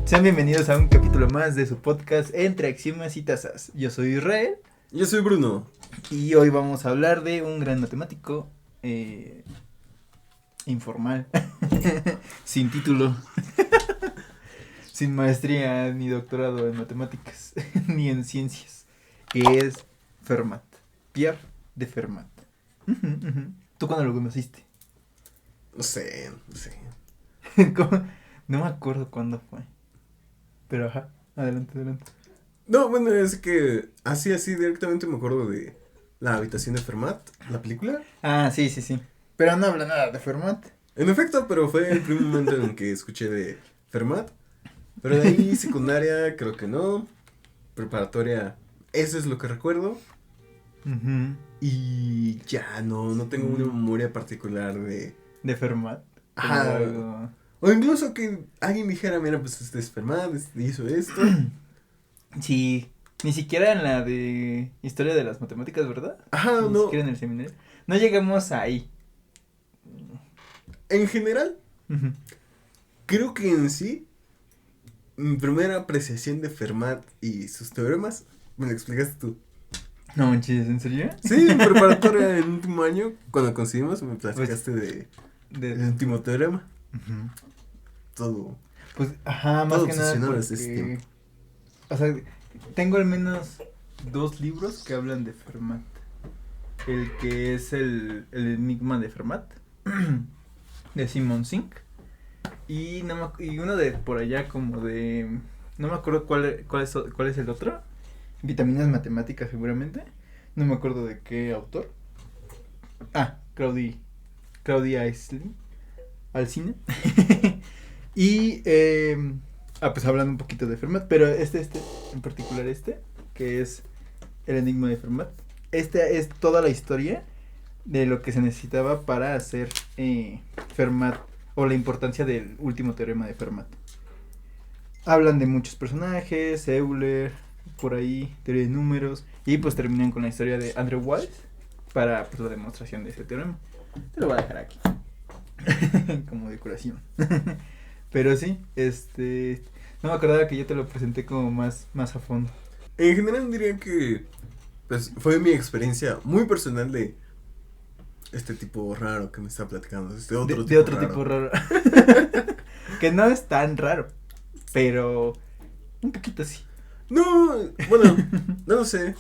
Sean bienvenidos a un capítulo más de su podcast Entre Axiomas y Tazas. Yo soy Israel. Yo soy Bruno. Y hoy vamos a hablar de un gran matemático informal, sin título, sin maestría ni doctorado en matemáticas, ni en ciencias, que es Fermat, Pierre de Fermat. ¿Tú cuándo lo conociste? No sé. ¿Cómo? No me acuerdo cuándo fue. Pero ajá, adelante. No, bueno, es que así directamente me acuerdo de La habitación de Fermat, la película. Ah, sí. Pero no habla nada de Fermat. En efecto, pero fue el primer momento en que escuché de Fermat. Pero de ahí, secundaria, creo que no. Preparatoria, eso es lo que recuerdo. Uh-huh. Y ya, no tengo una memoria particular de... De Fermat. Ajá. Algo... O incluso que alguien dijera, mira, pues este es Fermat, hizo esto. Sí, ni siquiera en la de historia de las matemáticas, ¿verdad? Ajá, Ni no. siquiera en el seminario. No llegamos ahí. En general, Uh-huh. creo que en sí, mi primera apreciación de Fermat y sus teoremas, me lo explicaste tú. No manches, ¿en serio? Sí, en preparatoria en último año, cuando coincidimos, me platicaste del último teorema. Uh-huh. Todo. Pues, ajá, más Todo que nada obsesionado desde ese porque... tiempo. O sea, tengo al menos 2 libros que hablan de Fermat. El que es el enigma de Fermat, de Simon Sink. Y uno de por allá como de... No me acuerdo cuál es el otro. Vitaminas matemáticas seguramente. No me acuerdo de qué autor. Ah, Claudia Alcina. Y pues hablando un poquito de Fermat, pero este en particular que es el enigma de Fermat. Este es toda la historia de lo que se necesitaba para hacer Fermat, o la importancia del último teorema de Fermat. Hablan de muchos personajes, Euler, por ahí, teoría de números, y pues terminan con la historia de Andrew Wiles para pues la demostración de ese teorema. Te lo voy a dejar aquí como decoración. Pero sí, no me acordaba que yo te lo presenté como más a fondo. En general diría que pues fue mi experiencia muy personal de este tipo raro que me está platicando. De otro tipo raro. Que no es tan raro, pero un poquito sí. No, bueno, no lo sé.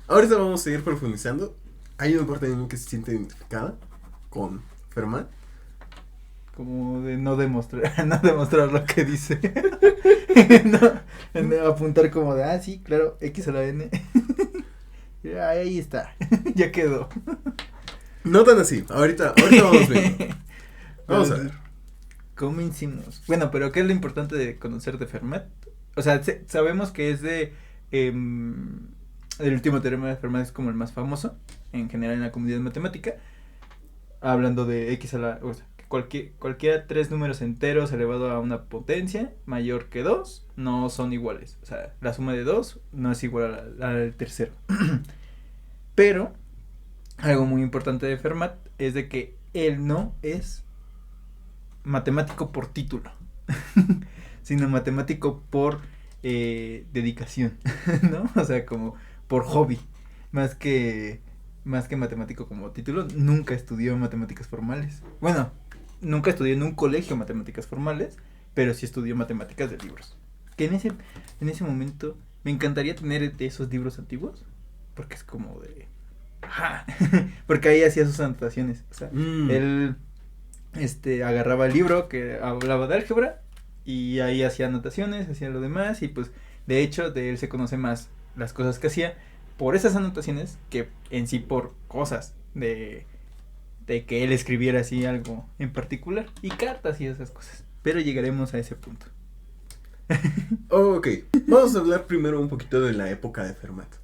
Ahorita vamos a seguir profundizando. Hay una parte de mí que se siente identificada con Fermat. Como de no demostrar lo que dice. no apuntar como de, sí, claro, X a la N. Ahí está, ya quedó. No tan así, ahorita vamos viendo. Vamos a ver. Comencemos. Bueno, pero ¿qué es lo importante de conocer de Fermat? O sea, sabemos que es el último teorema de Fermat es como el más famoso, en general en la comunidad matemática. Hablando de X a la... O sea, cualquiera 3 números enteros elevado a una potencia mayor que 2 no son iguales. O sea, la suma de 2 no es igual al tercero. Pero algo muy importante de Fermat es de que él no es matemático por título, sino matemático por dedicación, ¿no? O sea, como por hobby, más que matemático como título. Nunca estudió matemáticas formales. Bueno, nunca estudió en un colegio matemáticas formales, pero sí estudió matemáticas de libros. Que en ese momento me encantaría tener de esos libros antiguos, porque es como de... ¡Ajá! Porque ahí hacía sus anotaciones. O sea, él agarraba el libro que hablaba de álgebra y ahí hacía anotaciones, hacía lo demás, y pues de hecho de él se conoce más las cosas que hacía por esas anotaciones que en sí por cosas de que él escribiera así algo en particular, y cartas y esas cosas, pero llegaremos a ese punto. Ok, vamos a hablar primero un poquito de la época de Fermat.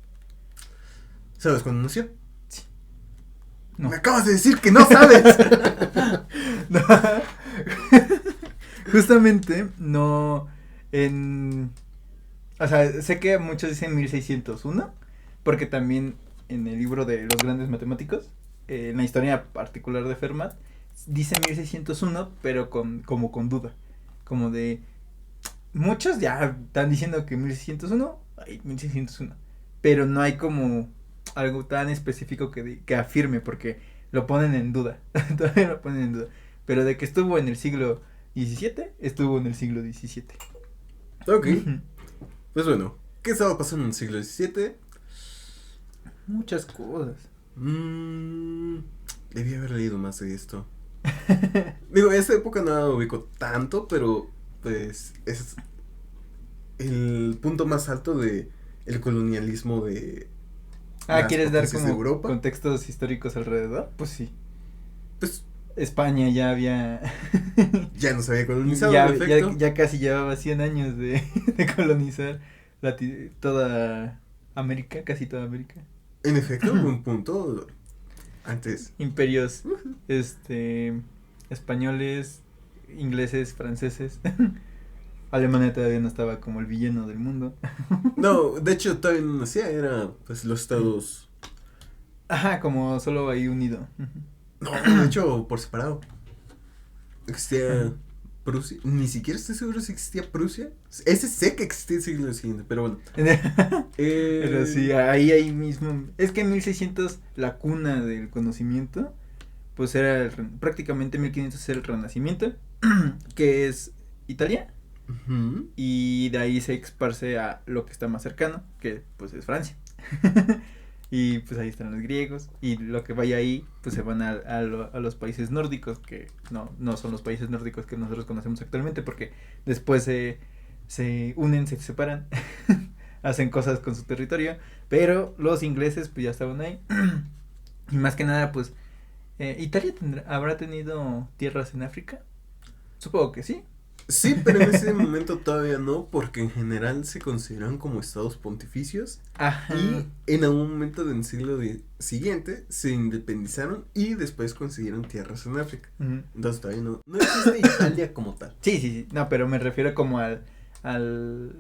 ¿Sabes cuándo nació? Sí. No. Me acabas de decir que no sabes. No. Justamente no o sea, sé que muchos dicen 1601, porque también en el libro de los grandes matemáticos, en la historia particular de Fermat, dice 1601, pero como con duda, como de, muchos ya están diciendo que 1601, ay, 1601, pero no hay como algo tan específico que afirme, porque lo ponen en duda, todavía lo ponen en duda, pero de que estuvo en el siglo XVII, estuvo en el siglo XVII. Ok, pues bueno, ¿qué estaba pasando en el siglo XVII? Muchas cosas. Mmm, debí haber leído más de esto. Digo, esta época no la ubico tanto, pero pues es el punto más alto de el colonialismo de las ¿Quieres dar potencias de como Europa. contextos históricos alrededor? Pues sí. Pues España ya había ya nos había colonizado, en efecto. ya casi llevaba 100 años de colonizar toda América, casi toda América. En efecto, un punto antes. Imperios, este, españoles, ingleses, franceses. Alemania todavía no estaba como el villano del mundo. No, de hecho todavía no nacía, era pues los estados. Ajá, como solo ahí unido. No, de hecho por separado. Ajá. Existía Prusia, ni siquiera estoy seguro si existía Prusia. Ese sé que existía el siglo siguiente, pero bueno. Pero sí, ahí mismo. Es que en 1600 la cuna del conocimiento, pues era prácticamente 1500 era el Renacimiento, que es Italia, Ujú. y de ahí se esparce a lo que está más cercano, que pues es Francia. Y pues ahí están los griegos, y lo que vaya ahí, pues se van a los países nórdicos, que no son los países nórdicos que nosotros conocemos actualmente, porque después se unen, se separan, hacen cosas con su territorio, pero los ingleses pues ya estaban ahí. Y más que nada, pues, ¿Italia habrá tenido tierras en África? Supongo que sí. Sí, pero en ese momento todavía no, porque en general se consideran como estados pontificios Ajá. y en algún momento del siguiente se independizaron y después consiguieron tierras en África. Ujú. Entonces todavía no existe Italia como tal. Sí, sí, sí. No, pero me refiero como al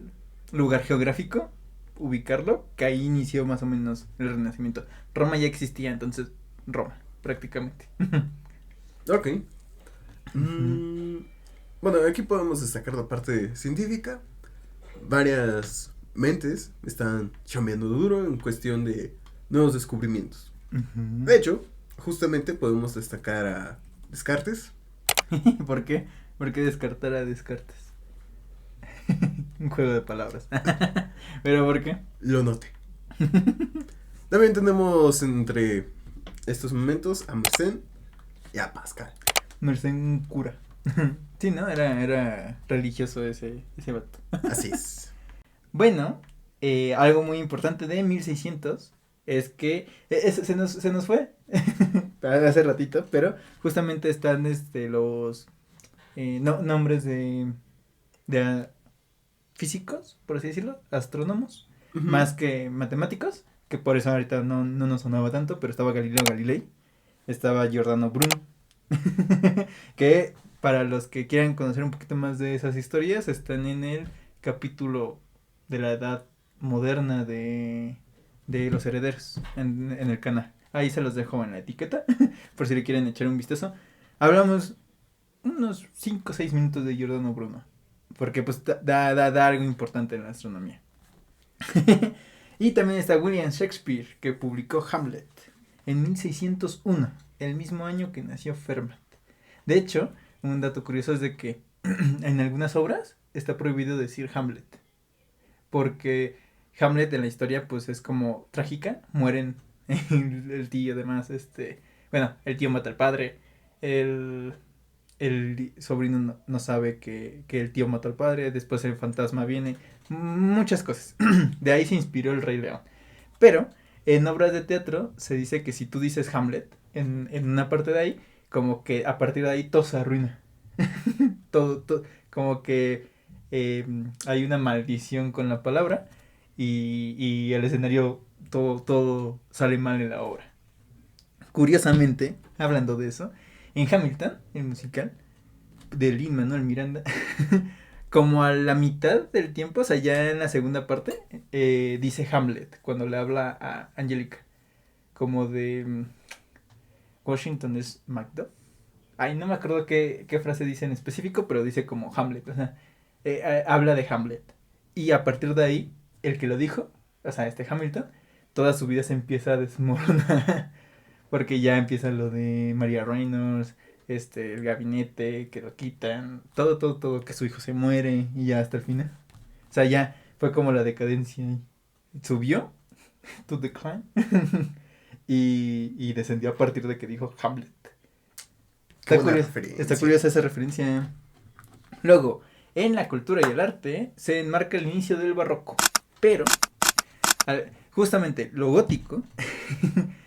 lugar geográfico, ubicarlo, que ahí inició más o menos el Renacimiento. Roma ya existía, entonces Roma, prácticamente. Ok. Ujú. Mm, bueno, aquí podemos destacar la parte científica. Varias mentes están chambeando duro en cuestión de nuevos descubrimientos. Ujú. De hecho, justamente podemos destacar a Descartes. ¿Por qué? ¿Por qué descartar a Descartes? Un juego de palabras. ¿Pero por qué? Lo noté. También tenemos entre estos momentos a Mersenne y a Pascal. Merced un cura. Sí, ¿no? Era religioso ese vato. Así es. Bueno, algo muy importante de 1600 es que se nos fue hace ratito, pero justamente están los nombres de físicos, por así decirlo, astrónomos, Ujú. más que matemáticos, que por eso ahorita no nos sonaba tanto, pero estaba Galileo Galilei, estaba Giordano Bruno, que para los que quieran conocer un poquito más de esas historias, están en el capítulo de la edad moderna de los herederos en el canal. Ahí se los dejo en la etiqueta, por si le quieren echar un vistazo. Hablamos unos 5 o 6 minutos de Giordano Bruno, porque pues da algo importante en la astronomía. Y también está William Shakespeare, que publicó Hamlet en 1601, el mismo año que nació Fermat. De hecho, un dato curioso es de que en algunas obras está prohibido decir Hamlet, porque Hamlet en la historia pues es como trágica, mueren el tío además, bueno, el tío mata al padre, el, el sobrino no sabe que el tío mató al padre, después el fantasma viene, muchas cosas. De ahí se inspiró el Rey León. Pero en obras de teatro se dice que si tú dices Hamlet en una parte de ahí, como que a partir de ahí todo se arruina. Todo, como que hay una maldición con la palabra y el escenario todo sale mal en la obra. Curiosamente, hablando de eso, en Hamilton, el musical de Lin-Manuel Miranda, como a la mitad del tiempo, o sea, ya en la segunda parte, dice Hamlet cuando le habla a Angelica, como de Washington es Macduff. Ay, no me acuerdo qué frase dice en específico, pero dice como Hamlet, o sea, habla de Hamlet. Y a partir de ahí, el que lo dijo, o sea, Hamilton, toda su vida se empieza a desmoronar. Porque ya empieza lo de María Reynolds, el gabinete, que lo quitan, todo, que su hijo se muere y ya hasta el final. O sea, ya fue como la decadencia. Subió, to decline, y descendió a partir de que dijo Hamlet. Está curiosa esa referencia. Luego, en la cultura y el arte se enmarca el inicio del barroco. Pero, justamente lo gótico,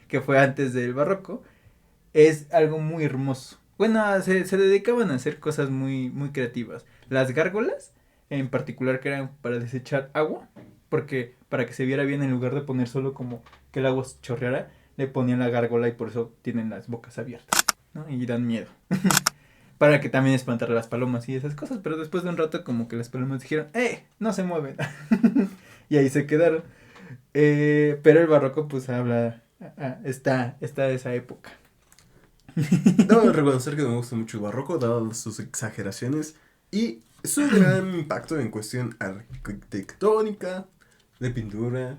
que fue antes del barroco, es algo muy hermoso. Bueno, se dedicaban a hacer cosas muy, muy creativas. Las gárgolas, en particular, que eran para desechar agua, porque para que se viera bien, en lugar de poner solo como que el agua chorreara, le ponían la gárgola y por eso tienen las bocas abiertas, ¿no? Y dan miedo. Para que también espantar a las palomas y esas cosas, pero después de un rato como que las palomas dijeron, no se mueven. Y ahí se quedaron. Pero el barroco pues habla, está esa época. Debo de reconocer que me gusta mucho el barroco, dado sus exageraciones y su gran impacto en cuestión arquitectónica, de pintura.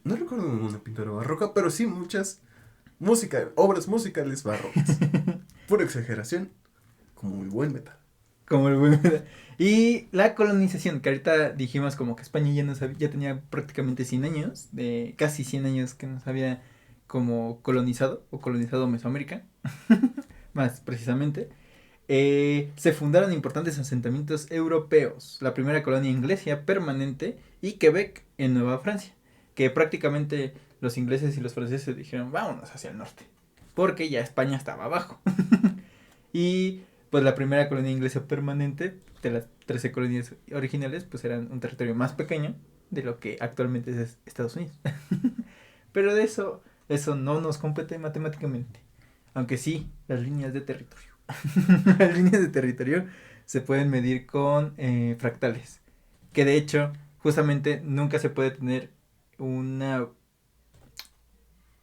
No recuerdo una pintura barroca, pero sí muchas obras musicales barrocas. Pura exageración, como el buen metal. Como el buen metal. Y la colonización, que ahorita dijimos como que España ya tenía prácticamente 100 años, casi 100 años que nos había como colonizado Mesoamérica, más precisamente. Se fundaron importantes asentamientos europeos, la primera colonia inglesa permanente y Quebec en Nueva Francia, que prácticamente los ingleses y los franceses dijeron vámonos hacia el norte, porque ya España estaba abajo. Y pues la primera colonia inglesa permanente de las 13 colonias originales pues eran un territorio más pequeño de lo que actualmente es Estados Unidos. Pero de eso no nos compete matemáticamente, aunque sí las líneas de territorio. Las líneas de territorio se pueden medir con fractales. Que de hecho, justamente nunca se puede tener una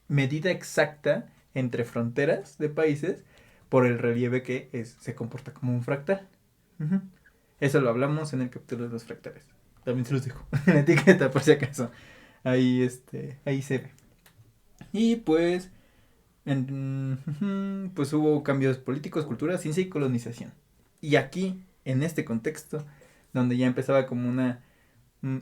medida exacta entre fronteras de países por el relieve que se comporta como un fractal. Uh-huh. Eso lo hablamos en el capítulo de los fractales. También se los dejo en la etiqueta por si acaso. Ahí se ve. Y pues pues hubo cambios políticos, cultura, ciencia y colonización. Y aquí, en este contexto, donde ya empezaba como una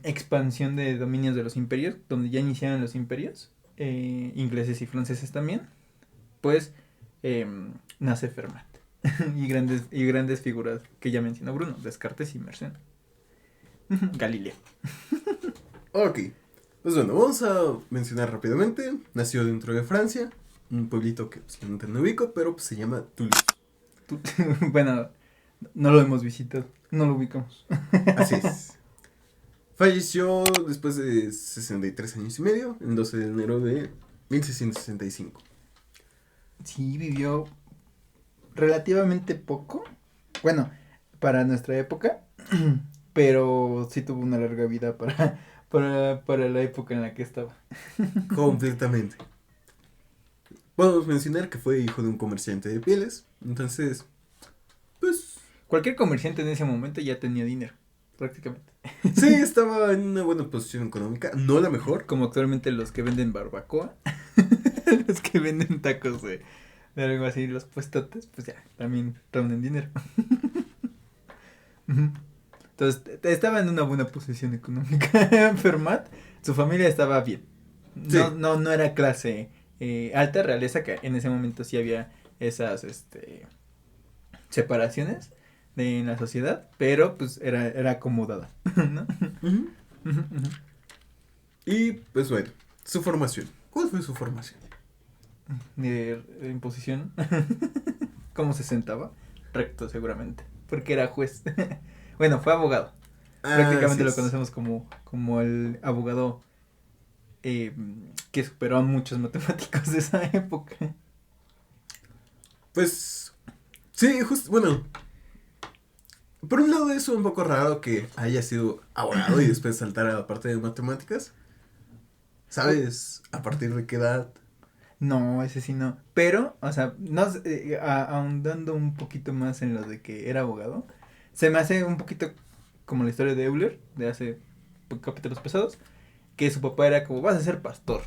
expansión de dominios de los imperios, donde ya iniciaban los imperios, ingleses y franceses también, pues nace Fermat. y grandes figuras que ya mencionó Bruno, Descartes y Mersenne. Galileo. Ok, pues bueno, vamos a mencionar rápidamente. Nació dentro de Francia, un pueblito que pues, no ubico, pero pues, se llama Toulouse. Bueno, no lo hemos visitado, no lo ubicamos. Así es. Falleció después de 63 años y medio, el 12 de enero de 1665. Sí, vivió relativamente poco. Bueno, para nuestra época, pero sí tuvo una larga vida para la época en la que estaba. Completamente. Podemos mencionar que fue hijo de un comerciante de pieles, entonces, pues... Cualquier comerciante en ese momento ya tenía dinero, prácticamente. Sí, estaba en una buena posición económica, no la mejor. Como actualmente los que venden barbacoa, los que venden tacos de algo así, los puestotes, pues ya, también reúnen dinero. Entonces, estaba en una buena posición económica. Fermat, su familia estaba bien. Sí. No era clase alta, realeza, que en ese momento sí había esas separaciones en la sociedad, pero pues era acomodada, ¿no? Y pues bueno, su formación. ¿Cuál fue su formación? En posición. ¿Cómo se sentaba? Recto, seguramente. Porque era juez. Bueno, fue abogado. Prácticamente lo conocemos como el abogado que superó a muchos matemáticos de esa época. Pues, sí, bueno. Por un lado es un poco raro que haya sido abogado y después saltar a la parte de matemáticas. ¿Sabes a partir de qué edad? No, ese sí no. Pero, o sea, no, ahondando un poquito más en lo de que era abogado, se me hace un poquito como la historia de Euler, de hace capítulos pasados, que su papá era como, vas a ser pastor.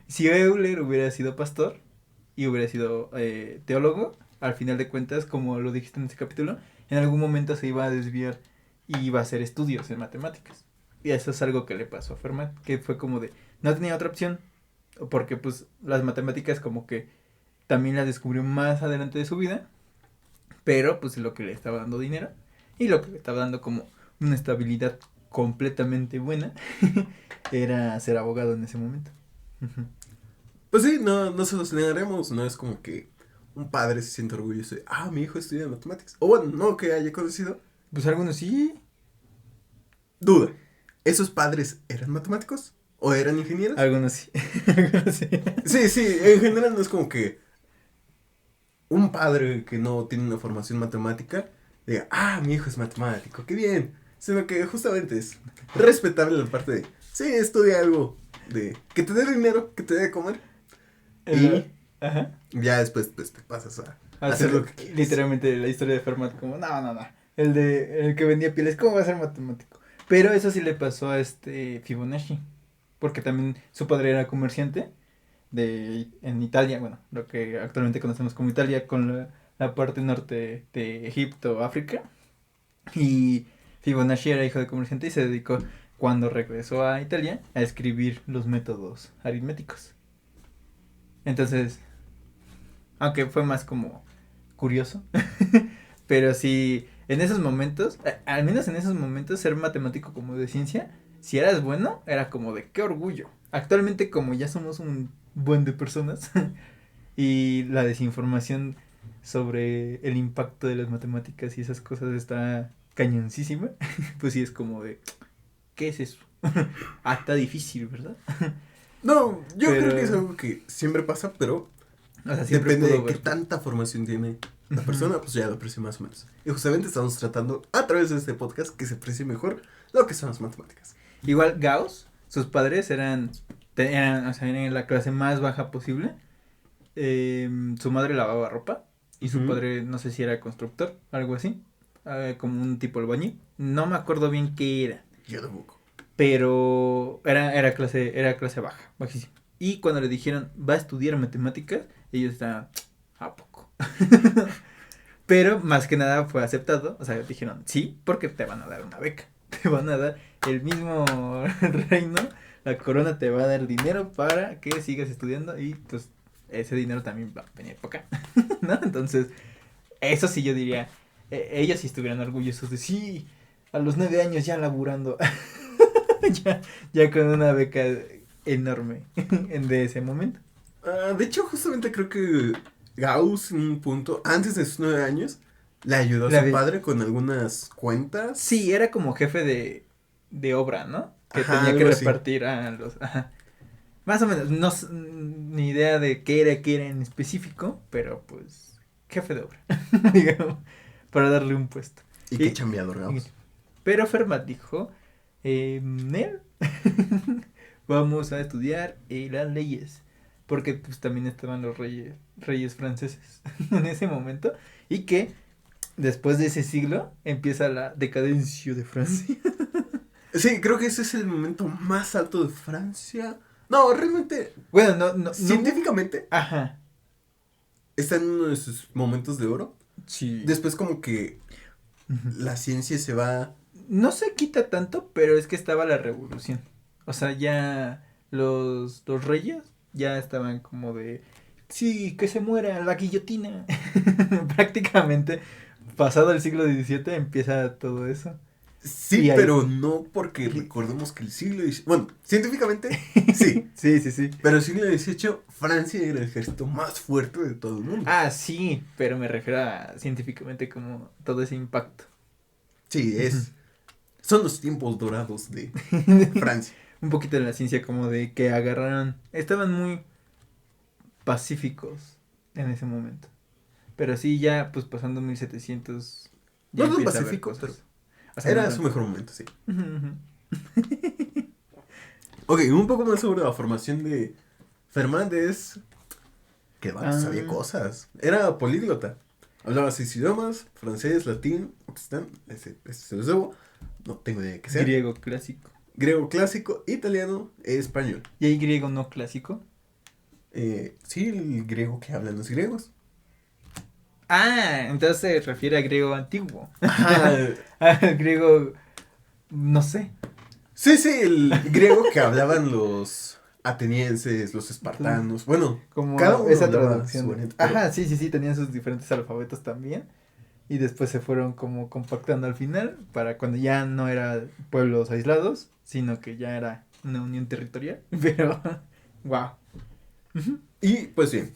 Si Euler hubiera sido pastor y hubiera sido teólogo, al final de cuentas, como lo dijiste en ese capítulo, en algún momento se iba a desviar y iba a hacer estudios en matemáticas. Y eso es algo que le pasó a Fermat, que fue como de, no tenía otra opción, porque pues las matemáticas como que también las descubrió más adelante de su vida, pero pues lo que le estaba dando dinero y lo que le estaba dando como una estabilidad completamente buena era ser abogado en ese momento. Pues sí, no se los negaremos, no es como que un padre se siente orgulloso de, mi hijo estudia matemáticas. O bueno, no que haya conocido. Pues algunos sí. Duda, ¿esos padres eran matemáticos? ¿O eran ingenieros? Algunos sí. Algunos sí. Sí, en general no es como que un padre que no tiene una formación matemática diga, mi hijo es matemático, qué bien. Sino que justamente es respetable la parte de, sí, estudia algo, de que te dé dinero, que te dé de comer. Y Ajá. ya después pues te pasas a Hacer lo que quieres. literalmente la historia de Fermat como, no. El que vendía pieles, ¿cómo va a ser matemático? Pero eso sí le pasó a Fibonacci. Porque también su padre era comerciante en Italia, bueno, lo que actualmente conocemos como Italia, con la parte norte de Egipto, África. Y Fibonacci era hijo de comerciante y se dedicó, cuando regresó a Italia, a escribir los métodos aritméticos. Entonces, aunque fue más como curioso, pero sí, en esos momentos, al menos en esos momentos, ser matemático como de ciencia, si eras bueno, era como de qué orgullo. Actualmente, como ya somos un buen de personas y la desinformación sobre el impacto de las matemáticas y esas cosas está cañoncísima, pues sí es como de, ¿qué es eso? Está difícil, ¿verdad? No, yo creo que es algo que siempre pasa, pero O sea, siempre depende pudo de qué ver. tanta formación tiene la persona, pues ya lo aprecio más o menos. Y justamente estamos tratando a través de este podcast que se aprecie mejor lo que son las matemáticas. Igual Gauss, sus padres eran o sea, eran la clase más baja posible. Su madre lavaba ropa y su padre no sé si era constructor, algo así, como un tipo albañil. No me acuerdo bien qué era. Yo tampoco. Pero era clase baja, bajísima. Y cuando le dijeron, va a estudiar matemáticas, ellos estaban, ¿a poco? Pero más que nada fue aceptado, o sea, dijeron, sí, porque te van a dar una beca. Te van a dar el mismo reino, la corona te va a dar dinero para que sigas estudiando y pues ese dinero también va a venir para acá, ¿no? Entonces, eso sí yo diría, ellos sí estuvieran orgullosos de sí, a los 9 años ya laburando. ya con una beca enorme de ese momento. De hecho, justamente creo que Gauss en un punto, antes de sus 9 años, le ayudó a su padre con algunas cuentas. Sí, era como jefe de obra, ¿no? Que Ajá, tenía que algo así. repartir a los... Ajá. Más o menos, no ni idea de qué era en específico, pero pues jefe de obra, digamos, para darle un puesto. Y qué chambeador Gauss. Pero Fermat dijo, Nel, vamos a estudiar las leyes, porque pues también estaban los reyes franceses en ese momento, y que después de ese siglo empieza la decadencia de Francia. Sí, creo que ese es el momento más alto de Francia. No, realmente. Bueno, no. Científicamente. Ajá. Está en uno de sus momentos de oro. Sí. Después como que la ciencia se va. No se quita tanto, pero es que estaba la revolución. O sea, ya los reyes ya estaban como de, sí, que se muera la guillotina. Prácticamente, pasado el siglo XVII empieza todo eso. Sí, pero no porque recordemos que el siglo XVIII, bueno, científicamente, sí. Sí. Pero el siglo XVIII, Francia era el ejército más fuerte de todo el mundo. Ah, sí, pero me refiero a científicamente como todo ese impacto. Sí, son los tiempos dorados de Francia. Un poquito de la ciencia como de que agarraron, estaban muy pacíficos en ese momento. Pero sí, ya pues pasando 1700 ya No tan empieza a haber pacífico, cosas. pero O sea, era no su tanto. mejor momento, sí. Ok, un poco más sobre la formación de Fernández. Que vato sabía cosas. Era políglota. Hablaba 6 idiomas, francés, latín, occitán, ese se los debo, no tengo idea de qué sea. Griego clásico. Griego clásico, italiano, español. ¿Y hay griego no clásico? Sí, el griego que hablan los griegos. Ah, entonces se refiere a griego antiguo. Ajá. Al griego, no sé. Sí, el griego que hablaban los atenienses, los espartanos, bueno, Como cada uno esa hablaba traducción. su variante, pero- Ajá, sí, tenían sus diferentes alfabetos también. Y después se fueron como compactando al final para cuando ya no era pueblos aislados, sino que ya era una unión territorial. Pero, wow. Y pues bien,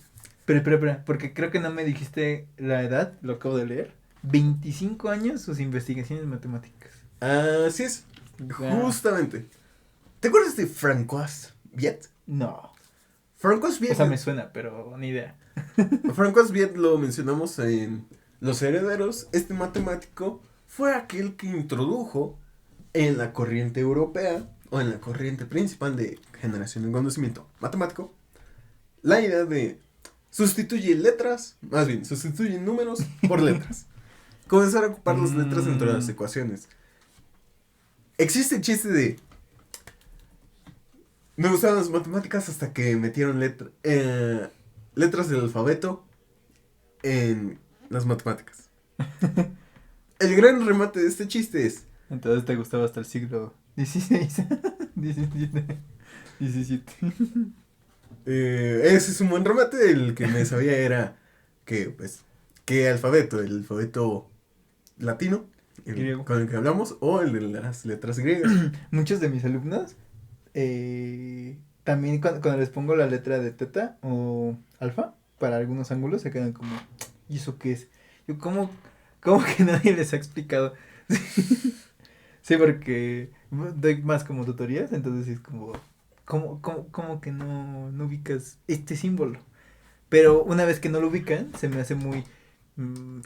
Espera, porque creo que no me dijiste la edad, lo acabo de leer. 25 años sus investigaciones matemáticas. así es, Ya. justamente. ¿Te acuerdas de François Viet? No. François Viet, O sea, me suena, pero ni idea. François Viet lo mencionamos en Los Herederos. Este matemático fue aquel que introdujo en la corriente europea, o en la corriente principal de generación de conocimiento matemático, la idea de sustituye números por letras. Comenzar a ocupar las letras dentro de las ecuaciones. Existe el chiste de me gustaban las matemáticas hasta que metieron letras del alfabeto en las matemáticas. El gran remate de este chiste es Entonces te gustaba hasta el siglo XVI, 17. 17. ese es un buen remate. El que me sabía era que, pues, ¿qué alfabeto? El alfabeto latino, Griego. con el que hablamos, o el de las letras griegas. Muchos de mis alumnos, también cuando les pongo la letra de teta o alfa, para algunos ángulos se quedan como, ¿y eso qué es? Yo, ¿cómo que nadie les ha explicado? Sí, porque doy más como tutorías, entonces es como, ¿cómo que no ubicas este símbolo? Pero una vez que no lo ubican, se me hace muy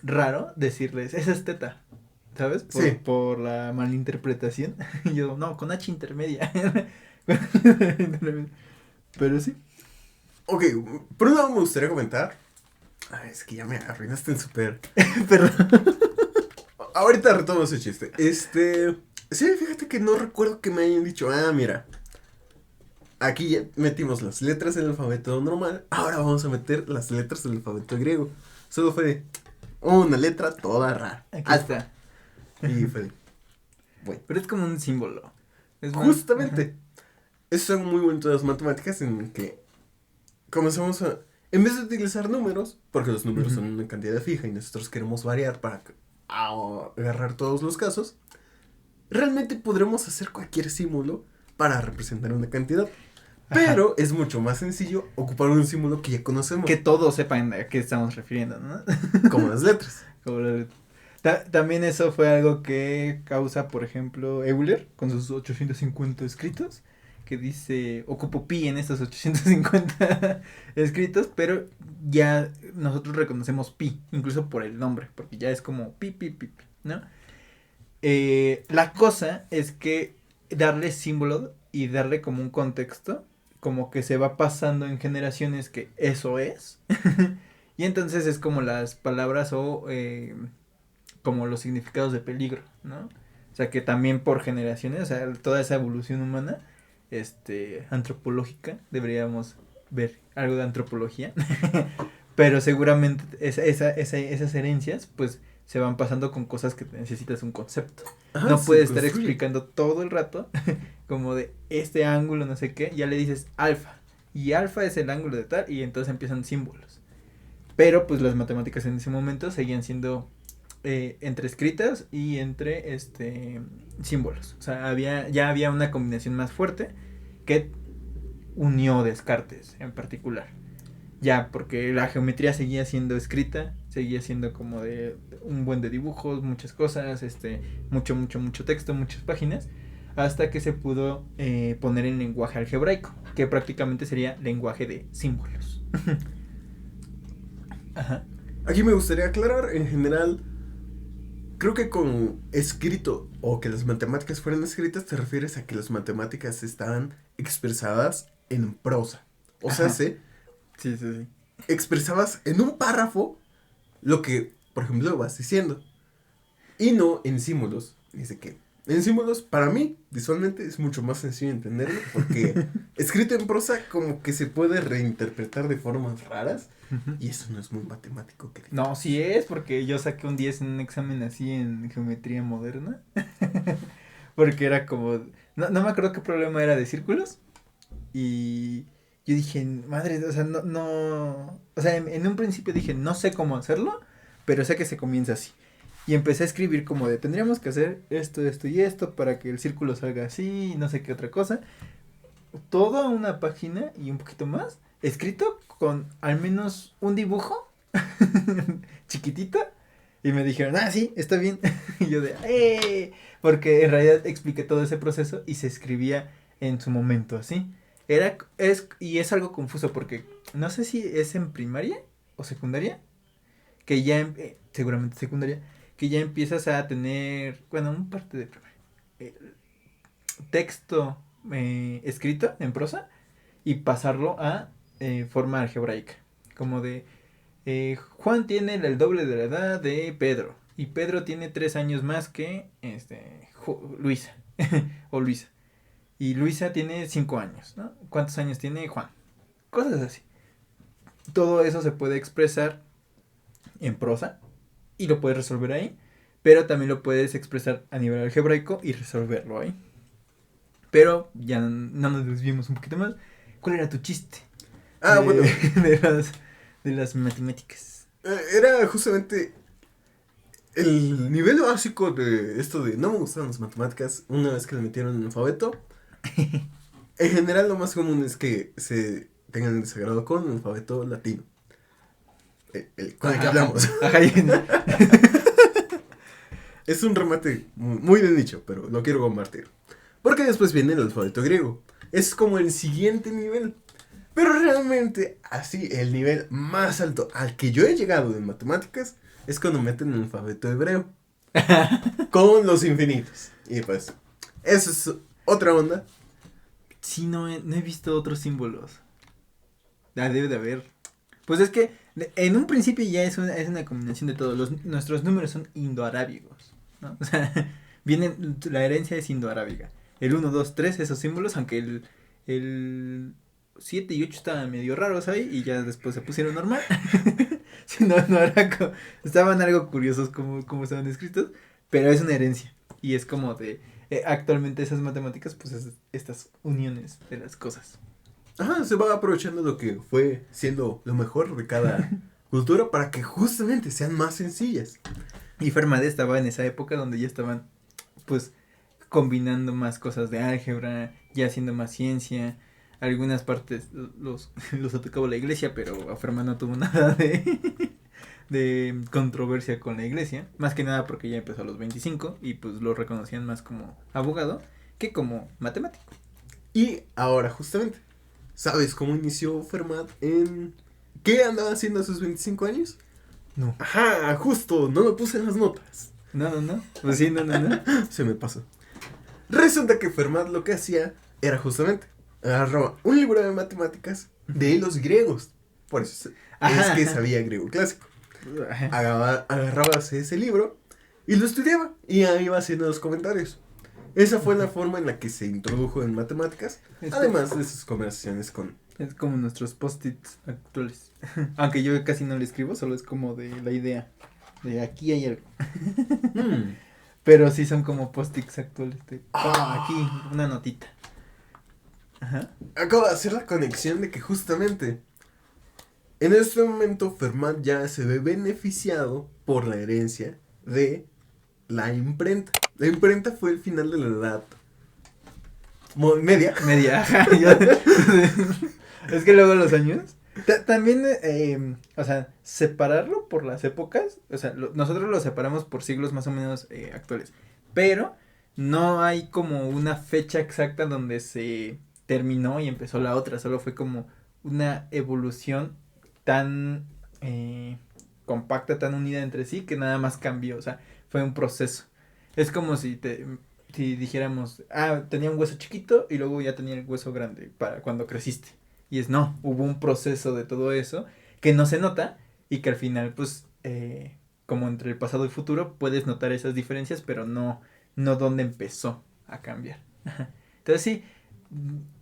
raro decirles, esa es teta, ¿sabes? Sí. Por la malinterpretación. Y yo, no, con H intermedia. Pero sí. Ok, por un lado me gustaría comentar. Ay, es que ya me arruinaste el súper. Pero Ahorita retomo ese chiste. Sí, fíjate que no recuerdo que me hayan dicho, mira, aquí ya metimos las letras del alfabeto normal, ahora vamos a meter las letras del alfabeto griego. Solo fue de una letra toda rara. aquí Alfa. está. Y fue de, bueno, Pero es como un símbolo. Es más- justamente. Eso es algo muy bonito de las matemáticas en el que comenzamos a, en vez de utilizar números, porque los números Ujú. son una cantidad fija y nosotros queremos variar para agarrar todos los casos, realmente podremos hacer cualquier símbolo para representar una cantidad. Ajá. Pero es mucho más sencillo ocupar un símbolo que ya conocemos, Que todos sepan a qué estamos refiriendo, ¿no? como las letras. Como también eso fue algo que causa, por ejemplo, Euler con sus 850 escritos, que dice, ocupo pi en estos 850 escritos, pero ya nosotros reconocemos pi, incluso por el nombre, porque ya es como pi, ¿no? La cosa es que darle símbolo y darle como un contexto, como que se va pasando en generaciones que eso es, y entonces es como las palabras o como los significados de peligro, ¿no? O sea, que también por generaciones, o sea, toda esa evolución humana, antropológica, deberíamos ver algo de antropología, pero seguramente esas herencias, pues, se van pasando con cosas que necesitas un concepto. Ajá, No se puedes estar construye. explicando todo el rato, como de este ángulo, no sé qué, ya le dices alfa, y alfa es el ángulo de tal, y entonces empiezan símbolos. Pero, pues, las matemáticas en ese momento seguían siendo entre escritas y entre símbolos. O sea, ya había una combinación más fuerte que unió Descartes en particular. Ya, porque la geometría seguía siendo escrita, seguía siendo como de un buen de dibujos, muchas cosas, mucho texto, muchas páginas, hasta que se pudo poner en lenguaje algebraico, que prácticamente sería lenguaje de símbolos. Ajá. Aquí me gustaría aclarar, en general, creo que con escrito o que las matemáticas fueran escritas te refieres a que las matemáticas estaban expresadas en prosa. O sea, Ajá. Sí. expresabas en un párrafo lo que por ejemplo, lo vas diciendo. Y no en símbolos. Dice que en símbolos, para mí, visualmente, es mucho más sencillo entenderlo. Porque escrito en prosa, como que se puede reinterpretar de formas raras. Y eso no es muy matemático. Que No, sí es, porque yo saqué un 10 en un examen así en geometría moderna. Porque era como, no me acuerdo qué problema era de círculos. Y yo dije, madre, o sea, o sea, en un principio dije, no sé cómo hacerlo, pero sé que se comienza así. Y empecé a escribir como de, tendríamos que hacer esto, esto y esto para que el círculo salga así y no sé qué otra cosa. Toda una página y un poquito más, escrito con al menos un dibujo chiquitito. Y me dijeron, sí, está bien. Y yo de, porque en realidad expliqué todo ese proceso y se escribía en su momento así. Y es algo confuso porque no sé si es en primaria o secundaria, que ya, seguramente secundaria, que ya empiezas a tener, bueno, un parte de primaria, eh, texto escrito en prosa y pasarlo a forma algebraica, como de, Juan tiene el doble de la edad de Pedro, y Pedro tiene 3 años más que Luisa, o Luisa. Y Luisa tiene 5 años, ¿no? ¿Cuántos años tiene Juan? Cosas así. Todo eso se puede expresar en prosa y lo puedes resolver ahí, pero también lo puedes expresar a nivel algebraico y resolverlo ahí. Pero ya no nos desviemos un poquito más. ¿Cuál era tu chiste? Bueno. De las matemáticas. Era justamente el nivel básico de esto de no me gustaban las matemáticas una vez que le metieron el alfabeto. En general lo más común es que se tengan desagrado con el alfabeto latino. Con el que hablamos. Es un remate muy de nicho, pero lo quiero compartir. Porque después viene el alfabeto griego. Es como el siguiente nivel. Pero realmente, así, el nivel más alto al que yo he llegado en matemáticas es cuando meten el alfabeto hebreo. Con los infinitos. Y pues, eso es otra onda. Sí, no he visto otros símbolos. Debe de haber. Pues es que en un principio ya es una combinación de todo. Nuestros números son indoarábigos, ¿no? O sea, la herencia es indoarábiga. El 1, 2, 3, esos símbolos, aunque el 7 y 8 estaban medio raros ahí y ya después se pusieron normal. Sí, no era estaban algo curiosos como estaban escritos, pero es una herencia. Y es como de, actualmente esas matemáticas, pues es estas uniones de las cosas. Ajá, se va aprovechando lo que fue siendo lo mejor de cada cultura para que justamente sean más sencillas. Y Fermat estaba en esa época donde ya estaban, pues, combinando más cosas de álgebra, ya haciendo más ciencia. Algunas partes los atacaba la iglesia, pero a Fermat no tuvo nada de controversia con la iglesia. Más que nada porque ya empezó a los 25 y pues lo reconocían más como abogado que como matemático. Y ahora justamente, ¿sabes cómo inició Fermat en... ¿Qué andaba haciendo a sus 25 años? No. Ajá, justo, no lo puse en las notas. No. Pues sí, no. Se me pasó. Resulta que Fermat lo que hacía era justamente agarraba un libro de matemáticas de los griegos. Por eso es que sabía griego clásico. Agarraba ese libro y lo estudiaba y ahí iba haciendo los comentarios. Esa fue la forma en la que se introdujo en matemáticas, además de sus conversaciones con... Es como nuestros post-its actuales. Aunque yo casi no le escribo, solo es como de la idea. De aquí hay algo. Pero sí son como post-its actuales. Aquí, una notita. Ajá. Acabo de hacer la conexión de que justamente en este momento Fermat ya se ve beneficiado por la herencia de la imprenta. La imprenta fue el final de la edad media. Ajá. Es que luego los años. También, o sea, separarlo por las épocas. O sea, nosotros lo separamos por siglos más o menos actuales. Pero no hay como una fecha exacta donde se terminó y empezó la otra. Solo fue como una evolución tan compacta, tan unida entre sí, que nada más cambió. O sea, fue un proceso. Es como si dijéramos, tenía un hueso chiquito y luego ya tenía el hueso grande para cuando creciste. Y hubo un proceso de todo eso que no se nota y que al final, pues, como entre el pasado y futuro, puedes notar esas diferencias, pero no dónde empezó a cambiar. Entonces sí,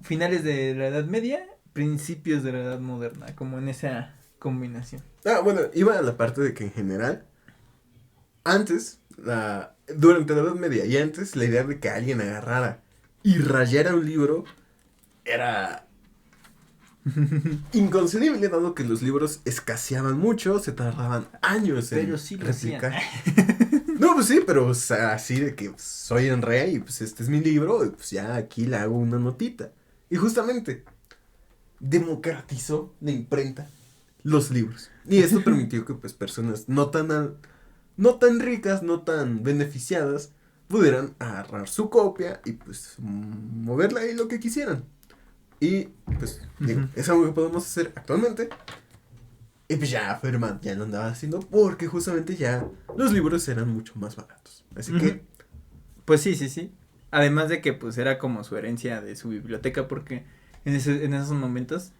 finales de la Edad Media, principios de la Edad Moderna, como en esa combinación. Bueno, iba a la parte de que en general, antes, durante la Edad Media y antes, la idea de que alguien agarrara y rayara un libro era inconcebible, dado que los libros escaseaban mucho, se tardaban años en Pero sí lo replicar. hacían. No, pues sí, pero o sea, así de que soy el rey y pues este es mi libro y pues ya aquí le hago una notita. Y justamente democratizó la imprenta los libros. Y esto permitió que pues personas no tan ricas, no tan beneficiadas, pudieran agarrar su copia y pues moverla ahí lo que quisieran. Y pues digo, es algo que podemos hacer actualmente. Y pues ya Fermat ya lo andaba haciendo porque justamente ya los libros eran mucho más baratos. Así que... Pues sí. Además de que pues era como su herencia de su biblioteca porque en esos momentos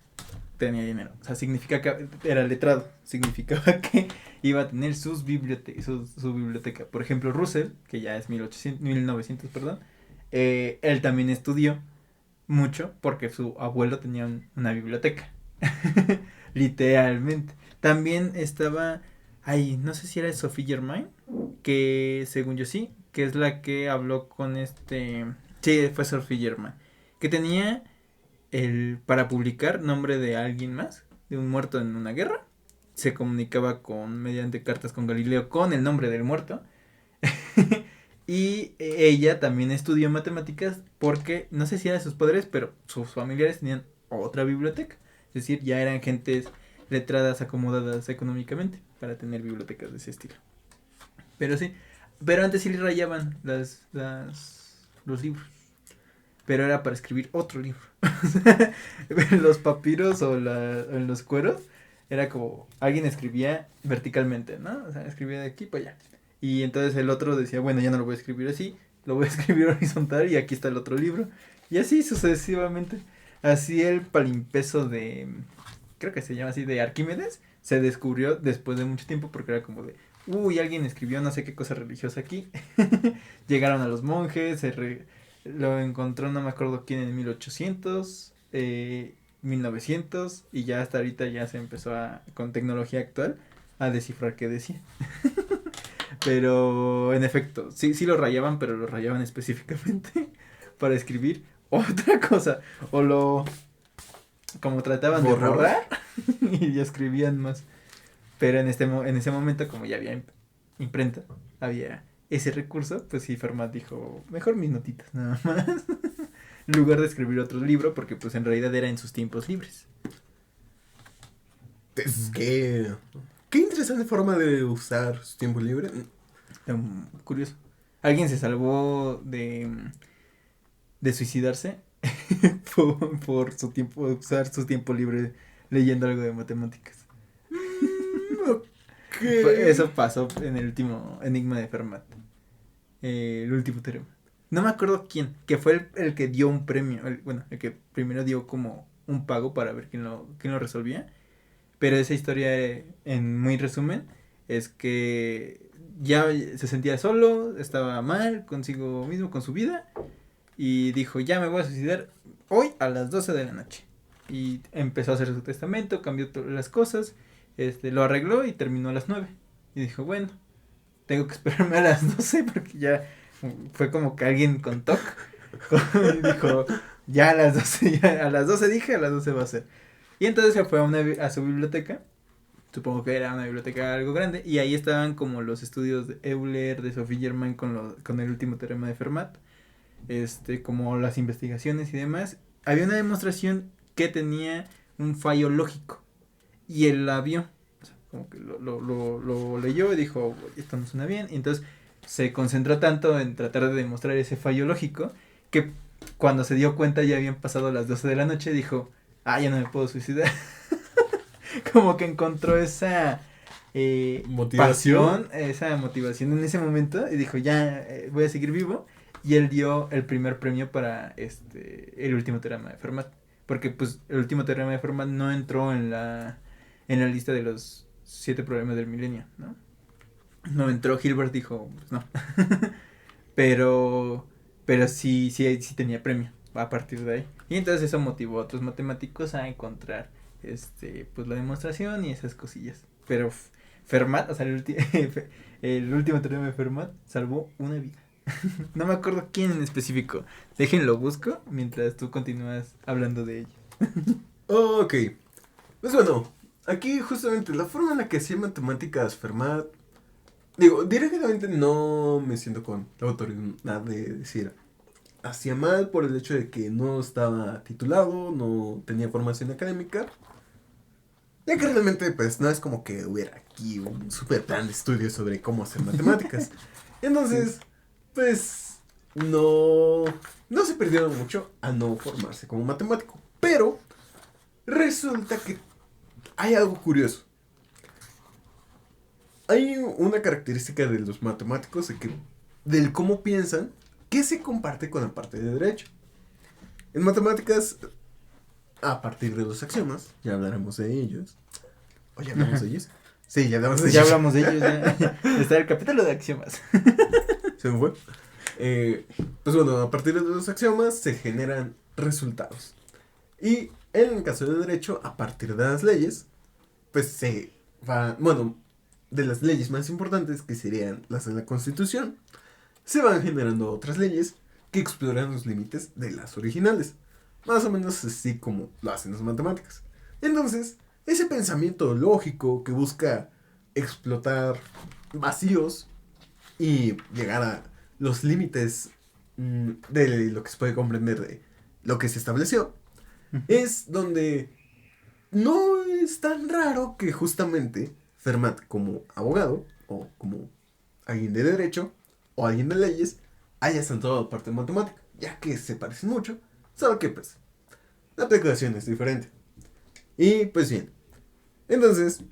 tenía dinero. O sea, significa que era letrado. Significaba que iba a tener su biblioteca. Por ejemplo, Russell, que ya es 1900, perdón. Él también estudió mucho porque su abuelo tenía una biblioteca. Literalmente. También estaba, ay, no sé si era Sophie Germain, que según yo sí, que es la que habló con sí, fue Sophie Germain, que tenía para publicar nombre de alguien más, de un muerto en una guerra, se comunicaba mediante cartas con Galileo con el nombre del muerto. Y ella también estudió matemáticas porque, no sé si era de sus padres, pero sus familiares tenían otra biblioteca. Es decir, ya eran gentes letradas, acomodadas económicamente para tener bibliotecas de ese estilo. Pero sí, pero antes sí le rayaban los libros. Pero era para escribir otro libro. Los papiros o en los cueros, era como, alguien escribía verticalmente, ¿no? O sea, escribía de aquí para allá. Y entonces el otro decía, bueno, ya no lo voy a escribir así, lo voy a escribir horizontal y aquí está el otro libro. Y así sucesivamente. Así el palimpeso creo que se llama así, de Arquímedes, se descubrió después de mucho tiempo porque era como de, uy, alguien escribió no sé qué cosa religiosa aquí. Llegaron a los monjes, lo encontró, no me acuerdo quién, en 1800, 1900, y ya hasta ahorita ya se empezó con tecnología actual, a descifrar qué decía. Pero en efecto, sí lo rayaban, pero lo rayaban específicamente para escribir otra cosa. Como trataban de borrar y escribían más. Pero en ese momento, como ya había imprenta, había ese recurso, pues sí, Fermat dijo, mejor mis notitas, nada más. En lugar de escribir otro libro, porque pues en realidad era en sus tiempos libres. Es que... Qué interesante forma de usar su tiempo libre. Curioso. Alguien se salvó de suicidarse por su tiempo, usar su tiempo libre leyendo algo de matemáticas. Okay. Eso pasó en el último enigma de Fermat. El último teorema. No me acuerdo quién, que fue el que dio un premio, el que primero dio como un pago para ver quién lo resolvía. Pero esa historia, en muy resumen, es que ya se sentía solo, estaba mal consigo mismo, con su vida, y dijo, ya me voy a suicidar hoy a las 12 de la noche. Y empezó a hacer su testamento, cambió todas las cosas, lo arregló y terminó a las 9. Y dijo, bueno, tengo que esperarme a las 12 porque ya fue como que alguien con TOC y dijo, ya a las 12, ya a las 12 dije, a las 12 va a ser. Y entonces se fue a su biblioteca, supongo que era una biblioteca algo grande, y ahí estaban como los estudios de Euler, de Sophie Germain con el último teorema de Fermat, como las investigaciones y demás. Había una demostración que tenía un fallo lógico, y él la vio, o sea, como que lo leyó y dijo, esto no suena bien, y entonces se concentró tanto en tratar de demostrar ese fallo lógico, que cuando se dio cuenta ya habían pasado las 12 de la noche, dijo, ya no me puedo suicidar. Como que encontró esa motivación. esa motivación en ese momento y dijo, ya voy a seguir vivo. Y él dio el primer premio para el último teorema de Fermat. Porque pues el último teorema de Fermat no entró en la lista de los 7 problemas del milenio, ¿no? no entró. Hilbert dijo, pues no. pero sí tenía premio a partir de ahí. Y entonces eso motivó a otros matemáticos a encontrar pues la demostración y esas cosillas. Pero Fermat, o sea, el último teorema de Fermat salvó una vida. No me acuerdo quién en específico. Déjenlo busco mientras tú continúas hablando de ello. Ok. Pues bueno, aquí justamente la forma en la que hacía matemáticas Fermat. Digo, directamente no me siento con la autoridad de decir hacía mal por el hecho de que no estaba titulado, no tenía formación académica. Ya que realmente pues no es como que hubiera aquí un super plan de estudio sobre cómo hacer matemáticas. Entonces, pues no se perdieron mucho a no formarse como matemático. Pero resulta que hay algo curioso. Hay una característica de los matemáticos del cómo piensan que se comparte con la parte de derecho. En matemáticas, a partir de los axiomas, ya hablaremos de ellos. ¿O ya hablamos de ellos? Sí, ya hablamos de ellos. Ya hablamos de ellos, ya. Está el capítulo de axiomas. Se me fue. Pues bueno, a partir de los axiomas se generan resultados. Y en el caso de derecho, a partir de las leyes, pues se va, bueno, de las leyes más importantes, que serían las de la Constitución, se van generando otras leyes que exploran los límites de las originales. Más o menos así como lo hacen las matemáticas. Entonces, ese pensamiento lógico que busca explotar vacíos y llegar a los límites de lo que se puede comprender de lo que se estableció, es donde no es tan raro que justamente Fermat, como abogado o como alguien de derecho o alguien de leyes, haya saltado a la parte de matemática, ya que se parecen mucho, solo que pues la aplicación es diferente. Y pues bien, entonces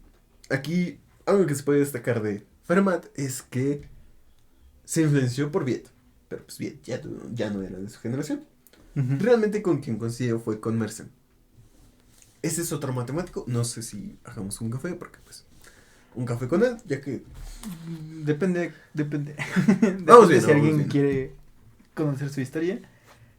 aquí algo que se puede destacar de Fermat es que se influenció por Viet, pero pues Viet ya no era de su generación. Realmente con quien coincidió fue con Mersenne. Ese es otro matemático, no sé si hagamos un café, porque pues un café con él, ya que... Depende. Vamos bien, si alguien quiere conocer su historia,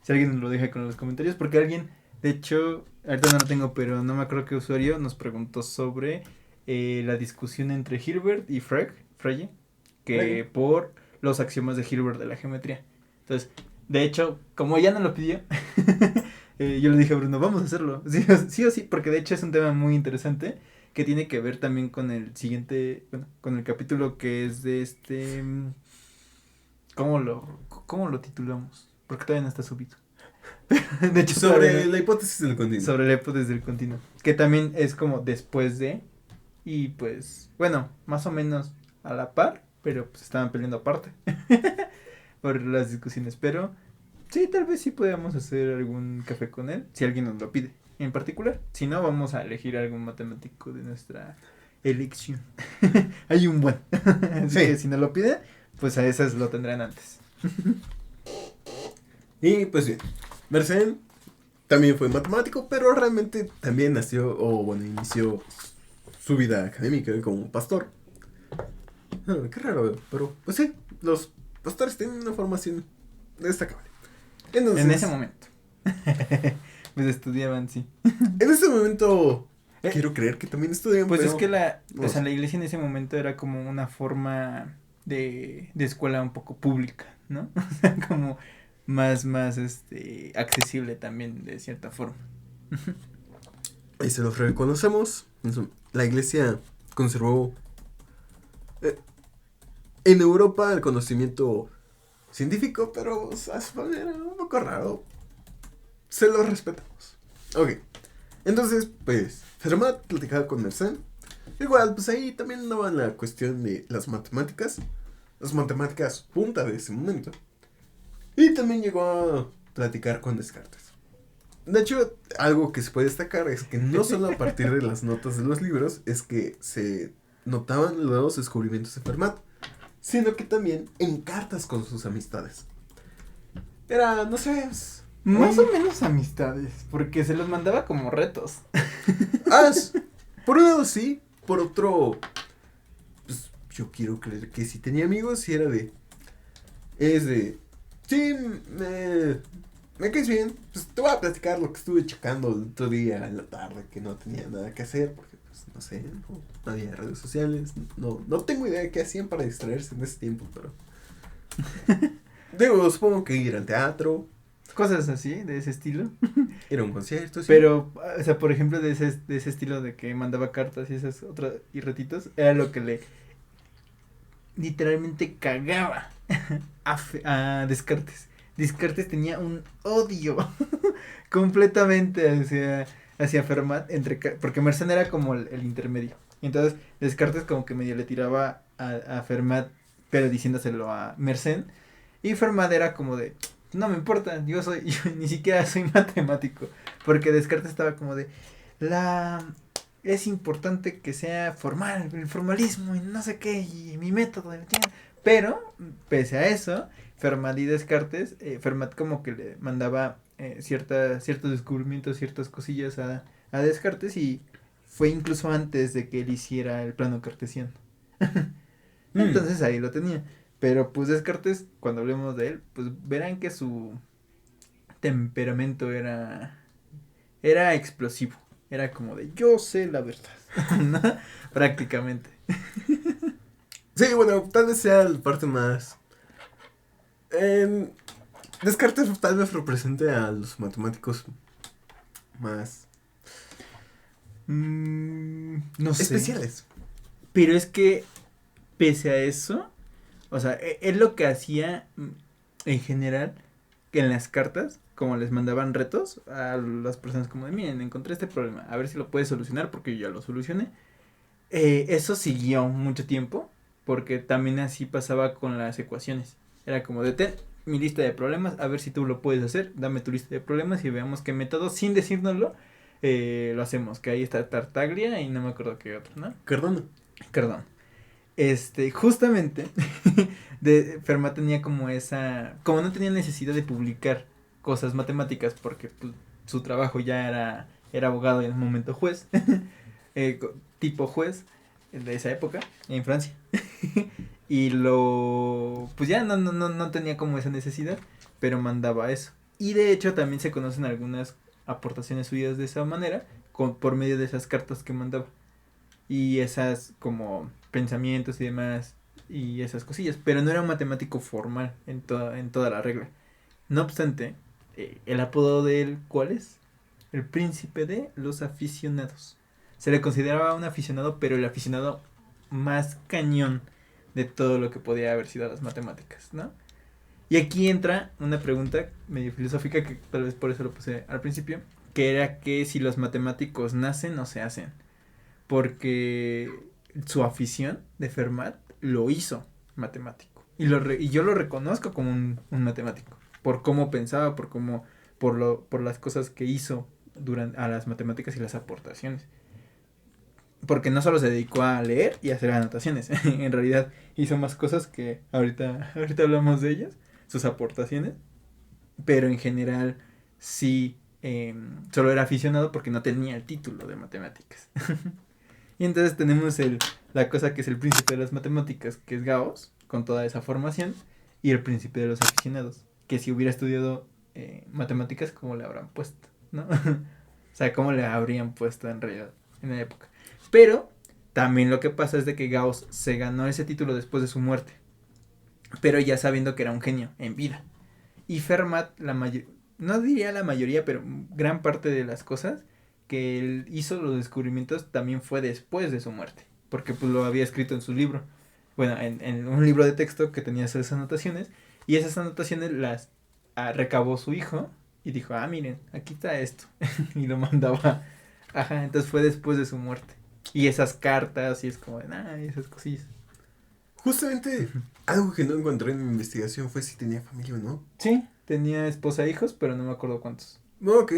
si alguien nos lo deja con los comentarios, porque alguien, de hecho, ahorita no lo tengo, pero no me acuerdo qué usuario nos preguntó sobre la discusión entre Hilbert y Frege, que por los axiomas de Hilbert de la geometría. Entonces, de hecho, como ella no lo pidió, yo le dije a Bruno, vamos a hacerlo, sí o sí, porque de hecho es un tema muy interesante, que tiene que ver también con el siguiente, bueno, con el capítulo que es de ¿cómo lo titulamos? Porque todavía no está subido. De hecho, sobre la hipótesis del continuo. Sobre la hipótesis del continuo, que también es como después de, y pues, bueno, más o menos a la par, pero pues estaban peleando aparte por las discusiones, pero sí, tal vez sí podamos hacer algún café con él, si alguien nos lo pide en particular. Si no, vamos a elegir algún matemático de nuestra elección. Hay un buen. Así que si no lo pide, pues a esas lo tendrán antes. Y pues bien, Mersenne también fue matemático, pero realmente también inició su vida académica como pastor. Qué raro, pero pues sí, los pastores tienen una formación destacable. Entonces, en ese momento. Pues estudiaban, sí. En ese momento, quiero creer que también estudian. Pues pero, es que la iglesia en ese momento era como una forma de escuela un poco pública, ¿no? O sea, como más accesible también de cierta forma. Ahí se los reconocemos. La iglesia conservó en Europa el conocimiento científico, pero a su manera un poco raro. Se lo respetamos. Ok. Entonces, pues, Fermat platicaba con Mersenne. Igual, pues ahí también andaba la cuestión de las matemáticas. Las matemáticas punta de ese momento. Y también llegó a platicar con Descartes. De hecho, algo que se puede destacar es que no solo a partir de las notas de los libros es que se notaban los descubrimientos de Fermat, sino que también en cartas con sus amistades. Era, no sé... Más o menos amistades, porque se los mandaba como retos. Por un lado sí, por otro, pues yo quiero creer que si tenía amigos, y era de, es de, sí, me caes bien, pues te voy a platicar lo que estuve checando el otro día en la tarde, que no tenía nada que hacer, porque pues no sé, no había redes sociales, no tengo idea de qué hacían para distraerse en ese tiempo, pero digo, supongo que ir al teatro, Cosas así, de ese estilo. ir a un concierto, sí. Pero, o sea, por ejemplo, de ese estilo de que mandaba cartas y esas otras y retitos, era lo que le literalmente cagaba a Descartes. Descartes tenía un odio completamente hacia Fermat, porque Mersenne era como el intermedio. Y entonces Descartes como que medio le tiraba a Fermat, pero diciéndoselo a Mersenne. Y Fermat era como de, no me importa, yo ni siquiera soy matemático. Porque Descartes estaba como de, es importante que sea formal, el formalismo y no sé qué, y mi método. Pero, pese a eso, Fermat y Descartes, Fermat como que le mandaba ciertos descubrimientos, ciertas cosillas a Descartes, y fue incluso antes de que él hiciera el plano cartesiano. Entonces ahí lo tenía. Pero pues Descartes, cuando hablemos de él, pues verán que su temperamento era explosivo. Era como de, yo sé la verdad, ¿no? Prácticamente. Sí, bueno, tal vez sea la parte más... Descartes tal vez represente a los matemáticos más No sé. especiales. Pero es que, pese a eso, o sea, él lo que hacía en general, que en las cartas, como les mandaban retos a las personas como de, miren, encontré este problema, a ver si lo puedes solucionar porque yo ya lo solucioné. Eso siguió mucho tiempo, porque también así pasaba con las ecuaciones. Era como de, ten mi lista de problemas, a ver si tú lo puedes hacer, dame tu lista de problemas y veamos qué método, sin decírnoslo, lo hacemos. Que ahí está Tartaglia y no me acuerdo qué otro, ¿no? Cardano. Cardón. Justamente, Fermat tenía como como no tenía necesidad de publicar cosas matemáticas, porque pues, su trabajo ya era abogado y en el momento juez, tipo juez de esa época, en Francia. Y pues ya no tenía como esa necesidad, pero mandaba eso. Y de hecho también se conocen algunas aportaciones suyas de esa manera, por medio de esas cartas que mandaba. Y esas como pensamientos y demás, y esas cosillas. Pero no era un matemático formal en toda la regla. No obstante, el apodo de él, ¿cuál es? El príncipe de los aficionados. Se le consideraba un aficionado, pero el aficionado más cañón de todo lo que podía haber sido las matemáticas, ¿no? Y aquí entra una pregunta medio filosófica, que tal vez por eso lo puse al principio, que era que si los matemáticos nacen o se hacen. Porque su afición de Fermat lo hizo matemático. Y yo lo reconozco como un matemático. Por cómo pensaba, por las cosas que hizo a las matemáticas y las aportaciones. Porque no solo se dedicó a leer y a hacer anotaciones. En realidad hizo más cosas que ahorita hablamos de ellas. Sus aportaciones. Pero en general sí, solo era aficionado porque no tenía el título de matemáticas. Y entonces tenemos la cosa que es el príncipe de las matemáticas, que es Gauss, con toda esa formación, y el príncipe de los aficionados, que si hubiera estudiado matemáticas, ¿cómo le habrán puesto? ¿No? O sea, ¿cómo le habrían puesto en realidad en la época? Pero también lo que pasa es de que Gauss se ganó ese título después de su muerte, pero ya sabiendo que era un genio en vida. Y Fermat, no diría la mayoría, pero gran parte de las cosas que él hizo, los descubrimientos, también fue después de su muerte, porque pues lo había escrito en su libro, bueno, en un libro de texto que tenía esas anotaciones, y esas anotaciones las recabó su hijo, y dijo, miren, aquí está esto, y lo mandaba, entonces fue después de su muerte, y esas cartas, y es como, esas cosillas. Justamente, algo que no encontré en mi investigación fue si tenía familia o no. Sí, tenía esposa e hijos, pero no me acuerdo cuántos. No, ok.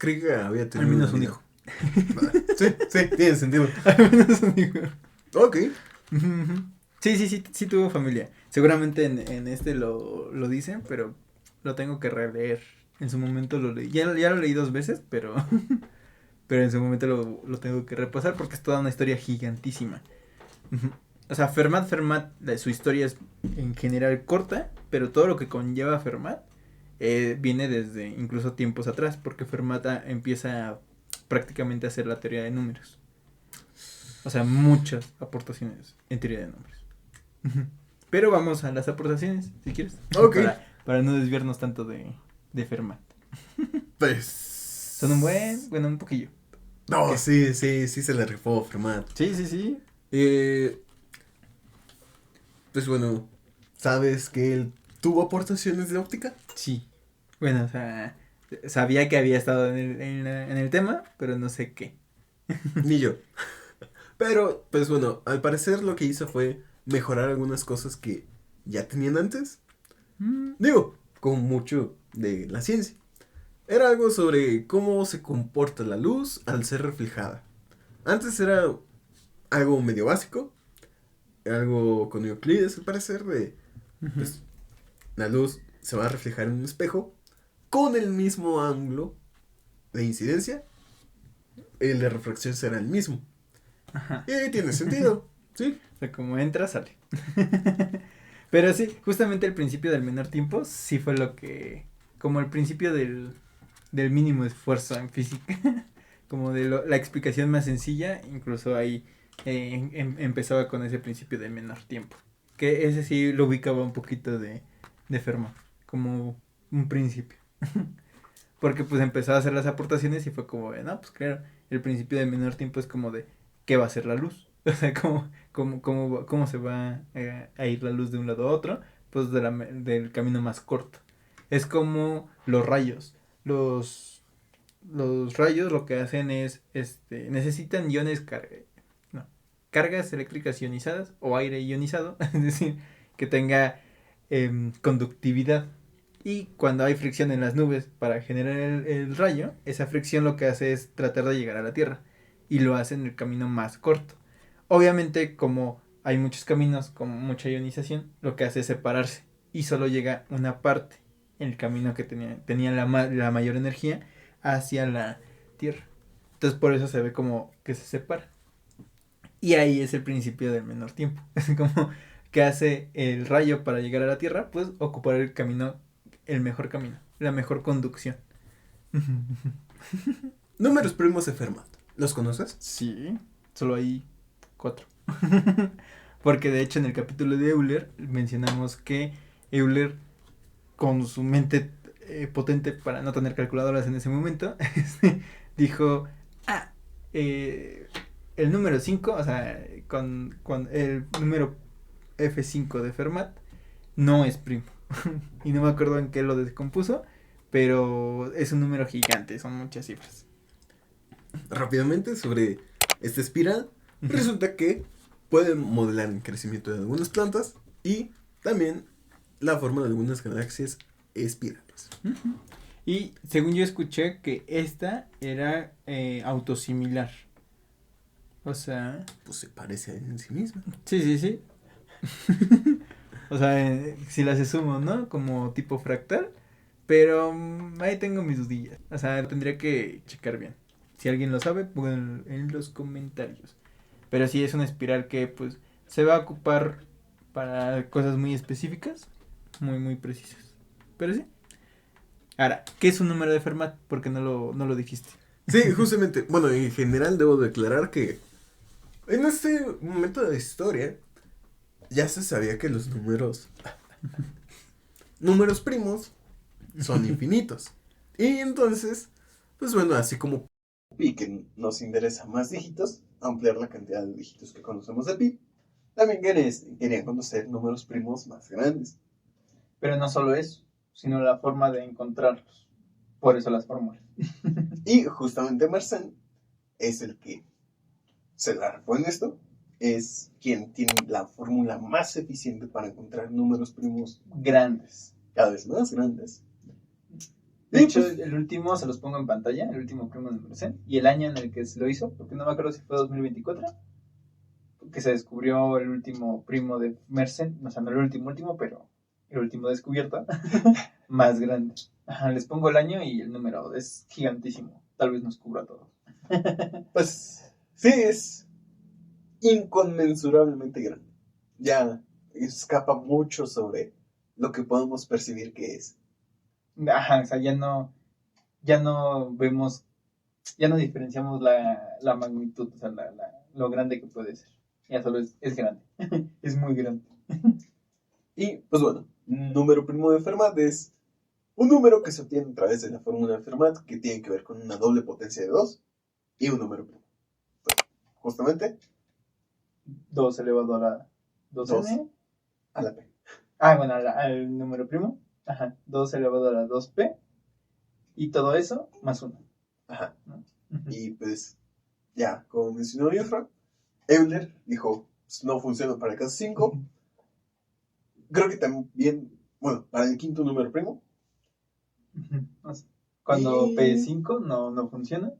Creí que había tenido. Al menos un hijo. Sí, tiene sentido. Al menos un hijo. Ok. Sí tuvo familia. Seguramente en este lo dicen, pero lo tengo que releer. En su momento lo leí. Ya lo leí 2 veces, pero pero en su momento lo tengo que repasar porque es toda una historia gigantísima. Ujú. O sea, Fermat, su historia es en general corta, pero todo lo que conlleva Fermat viene desde incluso tiempos atrás, porque Fermat empieza prácticamente a hacer la teoría de números. O sea, muchas aportaciones en teoría de números. Ujú. Pero vamos a las aportaciones, si quieres, Ok. para no desviarnos tanto de Fermat. Pues... Son bueno, un poquillo. No, ¿Qué? sí se le rifó Fermat. Sí, sí, sí. Eh, pues bueno, ¿sabes que él tuvo aportaciones de óptica? Sí. Bueno, o sea, sabía que había estado en el tema, pero no sé qué. Ni yo. Pero, pues bueno, al parecer lo que hizo fue mejorar algunas cosas que ya tenían antes. Mm, Digo, con mucho de la ciencia. Era algo sobre cómo se comporta la luz al ser reflejada. Antes era algo medio básico, algo con Euclides al parecer, de ujú. pues la luz se va a reflejar en un espejo con el mismo ángulo de incidencia, el de refracción será el mismo. Ajá. Y tiene sentido, ¿sí? O sea, como entra, sale. Pero sí, justamente el principio del menor tiempo sí fue lo que, como el principio del mínimo esfuerzo en física, como de la explicación más sencilla, incluso ahí empezaba con ese principio del menor tiempo. Que ese sí lo ubicaba un poquito de Fermat, como un principio. Porque pues empezó a hacer las aportaciones y fue como de, no, pues claro, el principio del menor tiempo es como de, ¿qué va a ser la luz? O sea, cómo se va a ir la luz de un lado a otro, pues del camino más corto. Es como los rayos. Los rayos lo que hacen es, necesitan no, cargas eléctricas ionizadas o aire ionizado, es decir, que tenga conductividad. Y cuando hay fricción en las nubes para generar el rayo, esa fricción lo que hace es tratar de llegar a la Tierra. Y lo hace en el camino más corto. Obviamente, como hay muchos caminos con mucha ionización, lo que hace es separarse. Y solo llega una parte en el camino que tenía la mayor energía hacia la Tierra. Entonces por eso se ve como que se separa. Y ahí es el principio del menor tiempo. Es como que hace el rayo para llegar a la Tierra, pues ocupar el mejor camino, la mejor conducción. Números primos de Fermat. ¿Los conoces? Sí, solo hay 4. Porque de hecho en el capítulo de Euler mencionamos que Euler, con su mente potente para no tener calculadoras en ese momento, dijo, ah, eh, el número 5, o sea, con el número F5 de Fermat, no es primo. Y no me acuerdo en qué lo descompuso, pero es un número gigante, son muchas cifras. Rápidamente sobre esta espiral, resulta que puede modelar el crecimiento de algunas plantas y también la forma de algunas galaxias espirales. Y según yo escuché que esta era autosimilar. O sea, Pues se parece en sí misma. sí, sí, sí. O sea, si las sumo, ¿no? Como tipo fractal. Pero ahí tengo mis dudillas. O sea, tendría que checar bien. Si alguien lo sabe, pónganlo en los comentarios. Pero sí es una espiral que pues se va a ocupar para cosas muy específicas, muy muy precisas. Pero sí. Ahora, ¿qué es un número de Fermat? Porque no lo dijiste. Sí, justamente. Bueno, en general debo declarar que en este momento de la historia ya se sabía que los números primos son infinitos. Y entonces, pues bueno, así como pi que nos interesa más dígitos, ampliar la cantidad de dígitos que conocemos de pi, también querían conocer números primos más grandes. Pero no solo eso, sino la forma de encontrarlos. Por eso las fórmulas. Y justamente Mersenne es el que se la repone esto, es quien tiene la fórmula más eficiente para encontrar números primos Grandes. cada vez más grandes. De hecho, el último se los pongo en pantalla, el último primo de Mersenne, y el año en el que se lo hizo, porque no me acuerdo si fue 2024, que se descubrió el último primo de Mersenne, o sea, no el último, pero el último descubierto, más grande. Ajá, les pongo el año y el número, es gigantísimo, tal vez nos cubra todo. Pues sí, es inconmensurablemente grande. Ya escapa mucho sobre lo que podemos percibir que es. Ajá, o sea, ya no vemos, ya no diferenciamos la magnitud, o sea, lo grande que puede ser. Ya solo es grande, es muy grande. Y, pues bueno, número primo de Fermat es un número que se obtiene a través de la fórmula de Fermat que tiene que ver con una doble potencia de 2 y un número primo. Pues, justamente 2 elevado a la 2 2n. a la p. Bueno, al número primo. Ajá, 2 elevado a la 2p. Y todo eso más 1. Ajá. ¿No? Y pues, ya, como mencionó Yufra, Euler dijo, pues, no funciona para el caso 5. Creo que también, bueno, para el quinto número primo. Cuando P5 no funciona.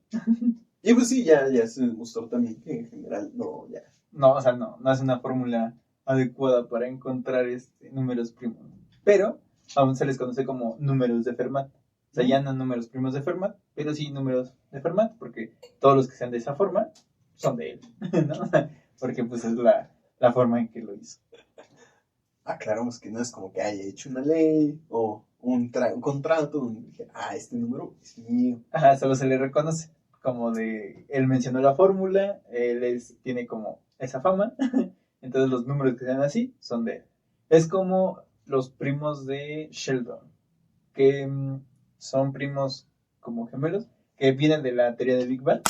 Y pues sí, ya se demostró también que en general ya. No, o sea, no es una fórmula adecuada para encontrar números primos. Pero aún se les conoce como números de Fermat. O sea, ya no números primos de Fermat, pero sí números de Fermat, porque todos los que sean de esa forma son de él, ¿no? Porque pues es la forma en que lo hizo. Aclaramos que no es como que haya hecho una ley o un contrato donde dije, este número es mío. Ajá, solo se le reconoce como de, él mencionó la fórmula, él tiene como esa fama, entonces los números que sean así son de él. Es como los primos de Sheldon, que son primos como gemelos, que vienen de la teoría de Big Bang,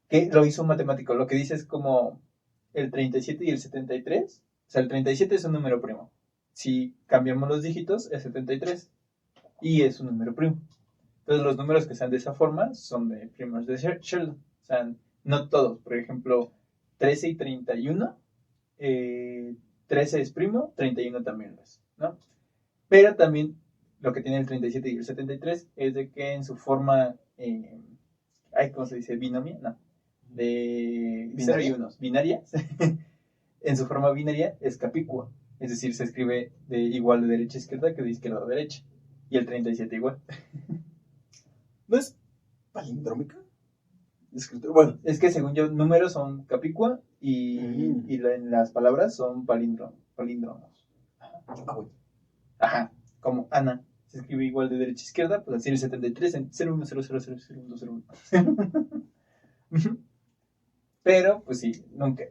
que lo hizo un matemático. Lo que dice es como el 37 y el 73. O sea, el 37 es un número primo. Si cambiamos los dígitos, es 73. Y es un número primo. Entonces, los números que sean de esa forma son de primos de Sheldon. O sea, no todos. Por ejemplo, 13 y 31. 13 es primo, 31 también lo es, ¿no? Pero también lo que tiene el 37 y el 73 es de que en su forma, ¿cómo se dice? Binomia, no, de 0 y 1, binaria, en su forma binaria es capicua, es decir, se escribe de igual de derecha a izquierda que de izquierda a derecha, y el 37 igual. ¿No es palindrómica? Bueno, es que según yo, números son capicua y en las palabras son palíndromos. Bueno. Ajá, como Ana se escribe igual de derecha a izquierda, pues así el 73 en 0100000101. Pero, pues sí, nunca.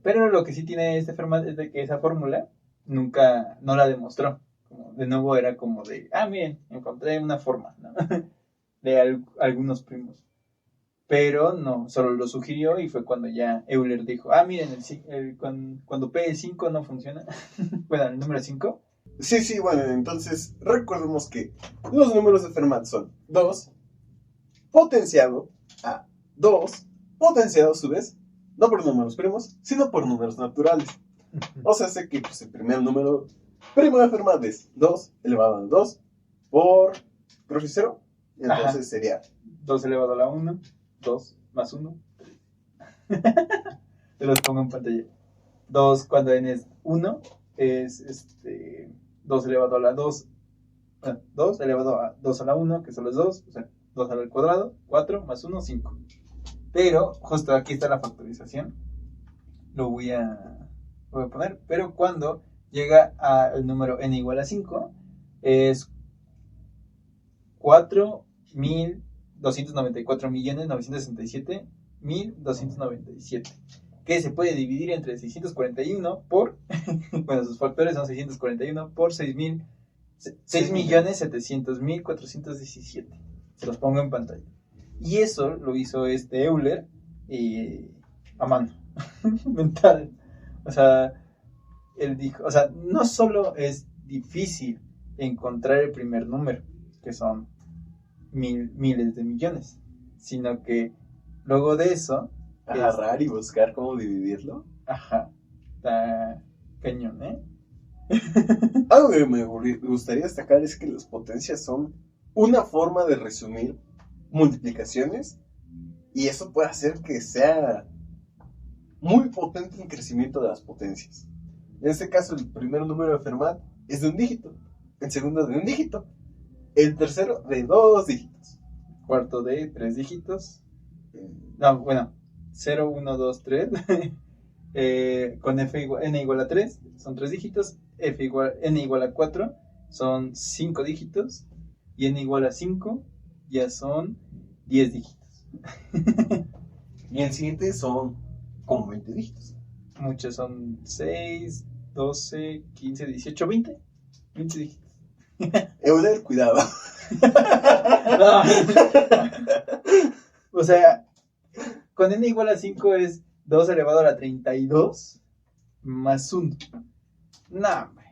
Pero lo que sí tiene este Fermat es de que esa fórmula nunca, no la demostró. Como, de nuevo era como de, miren, encontré una forma, ¿no? De algunos primos. Pero no, solo lo sugirió y fue cuando ya Euler dijo, miren, cuando P5 no funciona, bueno, el número 5. Sí, bueno, entonces recordemos que los números de Fermat son 2 potenciado a 2 potenciado a su vez, no por números primos, sino por números naturales. O sea, sé que pues, el primer número primo de Fermat es 2 elevado al 2 por, creo que 0, entonces sería 2 elevado a la 1, 2 más 1, 3. Te los pongo en pantalla. 2 cuando n es 1 es 2 elevado a la 2, 2 elevado a 2 a la 1, que solo es 2, o sea, 2 al cuadrado, 4 más 1, 5. Pero justo aquí está la factorización. Lo voy a poner. Pero cuando llega al número n igual a 5, es 4.294.967.297, que se puede dividir entre 641 por, bueno, sus factores son 641 por 6.700.417. Se los pongo en pantalla. Y eso lo hizo Euler a mano, mental. O sea, él dijo, o sea, no solo es difícil encontrar el primer número, que son miles de millones, sino que luego de eso agarrar y buscar cómo dividirlo. Ajá, está cañón, Algo que me gustaría destacar es que las potencias son una forma de resumir multiplicaciones y eso puede hacer que sea muy potente el crecimiento de las potencias. En este caso, el primer número de Fermat es de un dígito, el segundo de un dígito, el tercero de 2 dígitos, cuarto de 3 dígitos. No, bueno, 0, 1, 2, 3. Con n igual a 3 son 3 dígitos, n igual a 4 son 5 dígitos y n igual a 5 ya son 10 dígitos. Y el siguiente son como 20 dígitos. Muchos son 6, 12, 15, 18, 20. 20 dígitos. Euler, cuidado. No. O sea, con n igual a 5 es 2 elevado a la 32 más 1. No, hombre.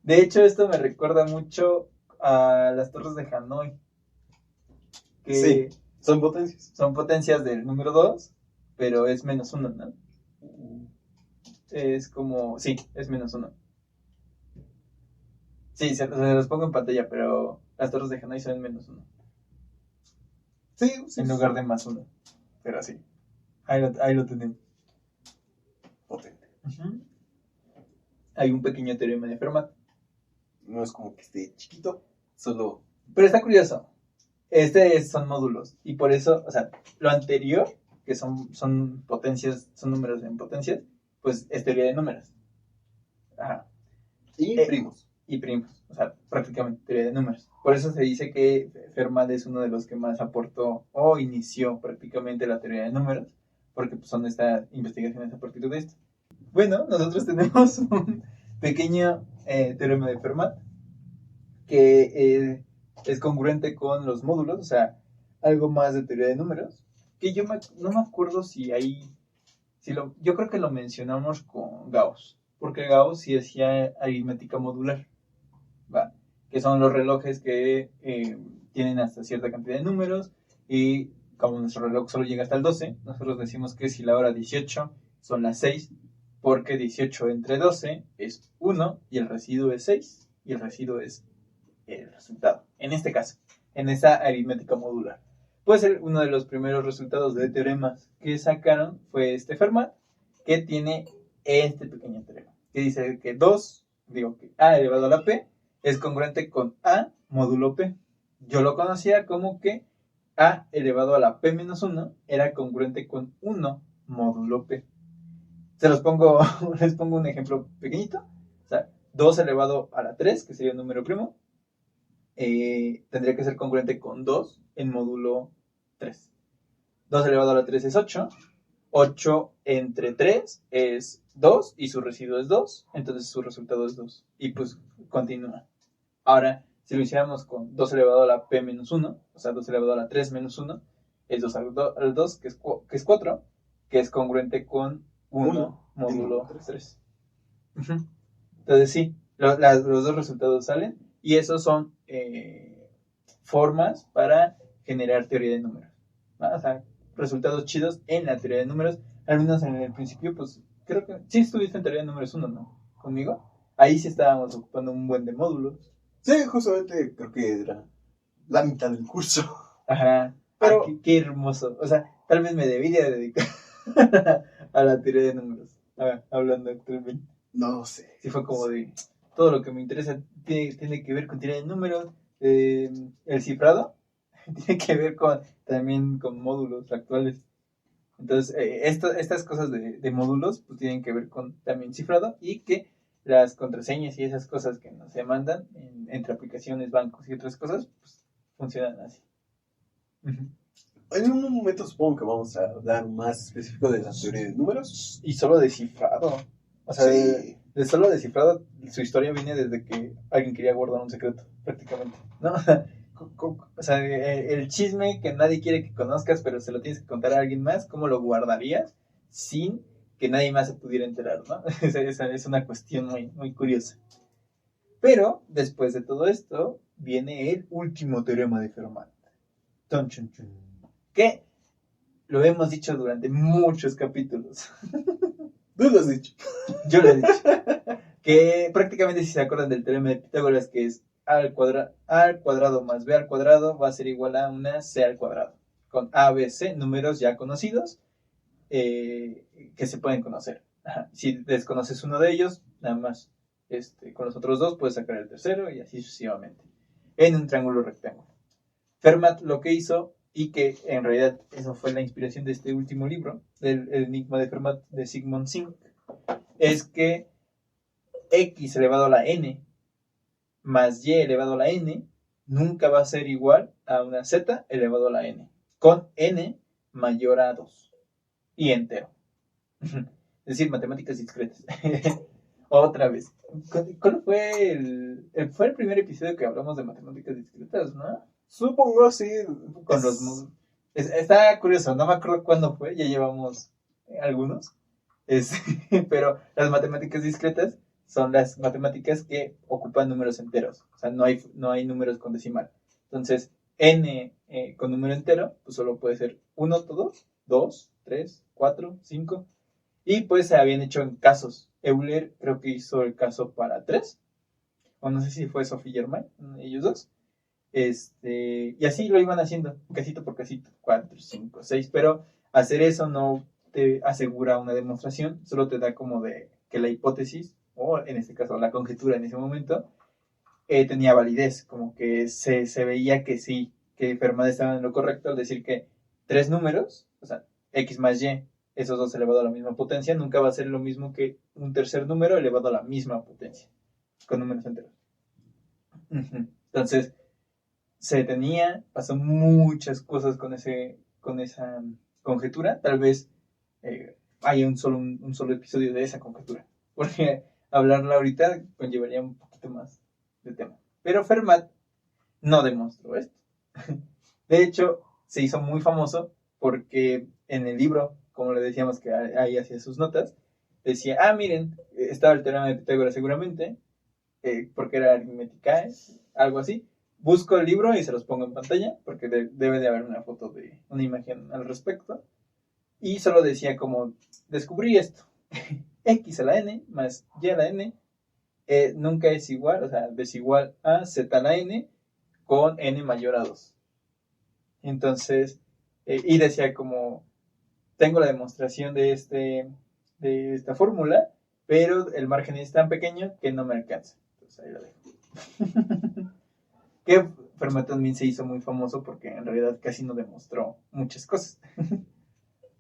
De hecho, esto me recuerda mucho a las torres de Hanoi. Que Sí, son potencias. son potencias del número 2, pero es menos 1, ¿no? Es como... Sí, es menos 1. Sí, se los pongo en pantalla, pero las torres de Hanoi son menos 1. Sí, En lugar de más 1. Pero sí. Ahí lo tenemos. potente. Uh-huh. Hay un pequeño teorema de Fermat. No es como que esté chiquito, solo... Pero está curioso. Son módulos. Y por eso, o sea, lo anterior, que son potencias, son números en potencias, pues es teoría de números. Ajá. Y primos. Y primos. O sea, prácticamente teoría de números. Por eso se dice que Fermat es uno de los que más aportó o inició prácticamente la teoría de números, porque pues, son estas investigaciones a partir de esto. Bueno, nosotros tenemos un pequeño teorema de Fermat que es congruente con los módulos, o sea, algo más de teoría de números, que no me acuerdo si ahí, yo creo que lo mencionamos con Gauss, porque Gauss sí hacía aritmética modular, ¿va? Que son los relojes que tienen hasta cierta cantidad de números, y como nuestro reloj solo llega hasta el 12, nosotros decimos que si la hora 18 son las 6, porque 18 entre 12 es 1, y el residuo es 6, y el residuo es el resultado. En este caso, en esa aritmética modular. Puede ser uno de los primeros resultados de teoremas que sacaron fue este Fermat, que tiene este pequeño teorema, que dice que que A elevado a la P es congruente con A módulo P. Yo lo conocía como que A elevado a la P menos 1 era congruente con 1 módulo P. Les pongo un ejemplo pequeñito. O sea, 2 elevado a la 3, que sería un número primo, tendría que ser congruente con 2 en módulo 3. 2 elevado a la 3 es 8. 8 entre 3 es 2 y su residuo es 2. Entonces su resultado es 2. Y pues continúa. Ahora, si lo hiciéramos con 2 elevado a la P menos 1, o sea, 2 elevado a la 3 menos 1, es 2 al 2, que es 4, que es congruente con 1 módulo 3. Uh-huh. Entonces sí, los dos resultados salen y esos son formas para generar teoría de números, ¿no? O sea, resultados chidos en la teoría de números. Al menos en el principio, pues creo que sí estuviste en teoría de números 1, ¿no? Conmigo. Ahí sí estábamos ocupando un buen de módulos. Sí, justamente creo que era la mitad del curso. Ajá. Pero qué hermoso. O sea, tal vez me debería dedicar a la teoría de números. Hablando actualmente. No sé. Sí, fue como de todo lo que me interesa tiene que ver con teoría de números. El cifrado tiene que ver también con módulos actuales. Entonces, estas cosas de módulos pues tienen que ver con también cifrado, y que las contraseñas y esas cosas que nos se mandan entre aplicaciones, bancos y otras cosas, pues funcionan así. Uh-huh. En un momento supongo que vamos a hablar más específico de la teoría de números. Y solo de cifrado. O sea, sí. de solo descifrado, su historia viene desde que alguien quería guardar un secreto, prácticamente, ¿no? O sea, el chisme que nadie quiere que conozcas, pero se lo tienes que contar a alguien más, ¿cómo lo guardarías sin que nadie más se pudiera enterar, ¿no? Esa es una cuestión muy, muy curiosa. Pero, después de todo esto, viene el último teorema de Fermat. Que lo hemos dicho durante muchos capítulos. Tú lo has dicho. Yo lo he dicho. Que prácticamente, si se acuerdan del teorema de Pitágoras, que es a al cuadrado más b al cuadrado va a ser igual a una c al cuadrado. Con a, b, c, números ya conocidos que se pueden conocer. Ajá. Si desconoces uno de ellos, nada más con los otros dos puedes sacar el tercero y así sucesivamente. En un triángulo rectángulo. Fermat lo que hizo y que en realidad eso fue la inspiración de este último libro, el Enigma de Fermat de Sigmund Singh, es que x elevado a la n más y elevado a la n nunca va a ser igual a una z elevado a la n, con n mayor a 2 y entero. Es decir, matemáticas discretas. Otra vez. ¿Cuál fue fue el primer episodio que hablamos de matemáticas discretas, no? Supongo, sí. Con los... Está curioso, no me acuerdo cuándo fue, ya llevamos algunos. Pero las matemáticas discretas son las matemáticas que ocupan números enteros. O sea, no hay números con decimal. Entonces, n con número entero, pues solo puede ser 1 todo, 2, 3, 4, 5. Y pues se habían hecho en casos. Euler creo que hizo el caso para 3. O no sé si fue Sophie Germain, ellos dos. Y así lo iban haciendo, casito por casito, 4, 5, 6. Pero hacer eso no te asegura una demostración, solo te da como de que la hipótesis, o en este caso la conjetura en ese momento, tenía validez, como que se veía que sí, que Fermat estaba en lo correcto al decir que 3 números, o sea, x más y, esos dos elevado a la misma potencia, nunca va a ser lo mismo que un tercer número elevado a la misma potencia, con números enteros. Entonces, pasó muchas cosas con esa conjetura, tal vez haya un solo episodio de esa conjetura, porque hablarla ahorita conllevaría un poquito más de tema. Pero Fermat no demostró esto. De hecho, se hizo muy famoso porque en el libro, como le decíamos que ahí hacía sus notas, decía, miren, estaba el teorema de Pitágoras seguramente, porque era aritmética, algo así. Busco el libro y se los pongo en pantalla, porque debe de haber una foto de una imagen al respecto. Y solo decía como, descubrí esto, x a la n más y a la n nunca es igual, o sea, desigual a z a la n con n mayor a 2. Entonces, y decía como, tengo la demostración de esta fórmula, pero el margen es tan pequeño que no me alcanza. Entonces ahí lo dejo. Que Fermat también se hizo muy famoso porque en realidad casi no demostró muchas cosas.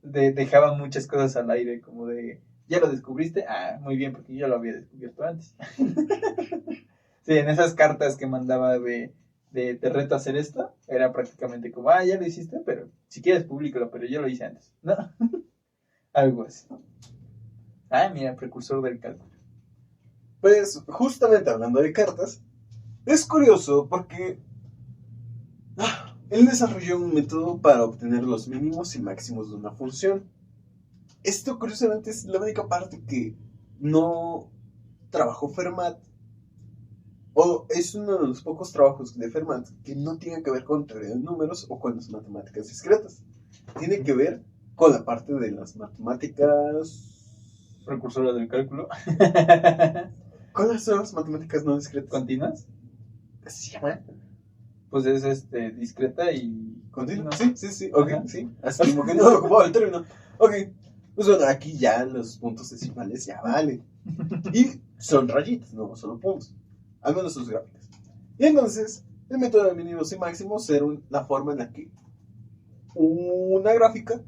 Dejaba muchas cosas al aire, como de, ¿ya lo descubriste? Muy bien, porque yo lo había descubierto antes. Sí, en esas cartas que mandaba de te reto a hacer esto, era prácticamente como, ya lo hiciste, pero si quieres públicalo, pero yo lo hice antes. ¿No? Algo así. Mira, precursor del cálculo. Pues, justamente hablando de cartas, es curioso porque él desarrolló un método para obtener los mínimos y máximos de una función. Esto, curiosamente, es la única parte que no trabajó Fermat, o es uno de los pocos trabajos de Fermat que no tiene que ver con teoría de números o con las matemáticas discretas. Tiene que ver con la parte de las matemáticas... Precursoras del cálculo. ¿Cuáles son las matemáticas no discretas? ¿Continuas? ¿Así se llaman? Pues es discreta y... ¿Continua? Sí, ok, sí. Así como que no ocupaba el término. Ok, pues bueno, aquí ya los puntos decimales ya valen. Y son rayitas, no solo puntos. Al menos sus gráficas. Y entonces, el método de mínimos y máximos era la forma en la que una gráfica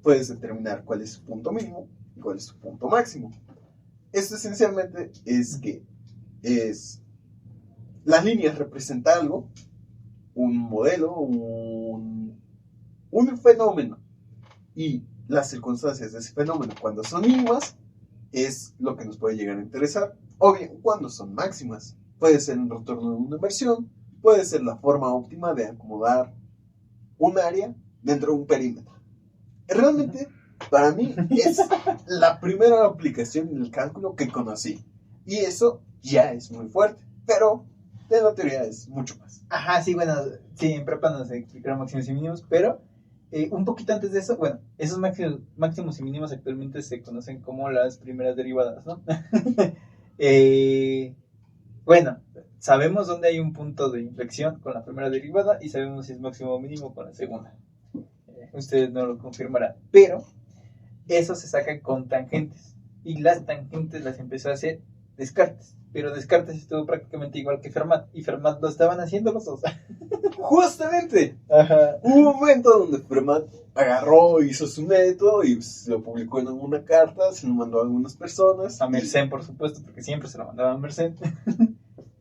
puedes determinar cuál es su punto mínimo y cuál es su punto máximo. Esto esencialmente es que las líneas representan algo, un modelo, un fenómeno, y las circunstancias de ese fenómeno cuando son mínimas es lo que nos puede llegar a interesar, o bien cuando son máximas. Puede ser un retorno de una inversión, puede ser la forma óptima de acomodar un área dentro de un perímetro. Realmente, para mí, es la primera aplicación en el cálculo que conocí, y eso ya es muy fuerte, pero en la teoría es mucho más. Sí, bueno, sí, en prepa nos explicaron máximos y mínimos, pero un poquito antes de eso, bueno, esos máximos y mínimos actualmente se conocen como las primeras derivadas, ¿no? Bueno, sabemos dónde hay un punto de inflexión con la primera derivada y sabemos si es máximo o mínimo con la segunda. Ustedes no lo confirmarán, pero eso se saca con tangentes, y las tangentes las empezó a hacer Descartes. Pero Descartes estuvo prácticamente igual que Fermat. Y Fermat lo estaban haciendo los dos. Justamente, Ajá. hubo un momento donde Fermat agarró, hizo su método y pues, lo publicó en una carta, se lo mandó a algunas personas. A Mersenne, por supuesto, porque siempre se lo mandaba a Mersenne.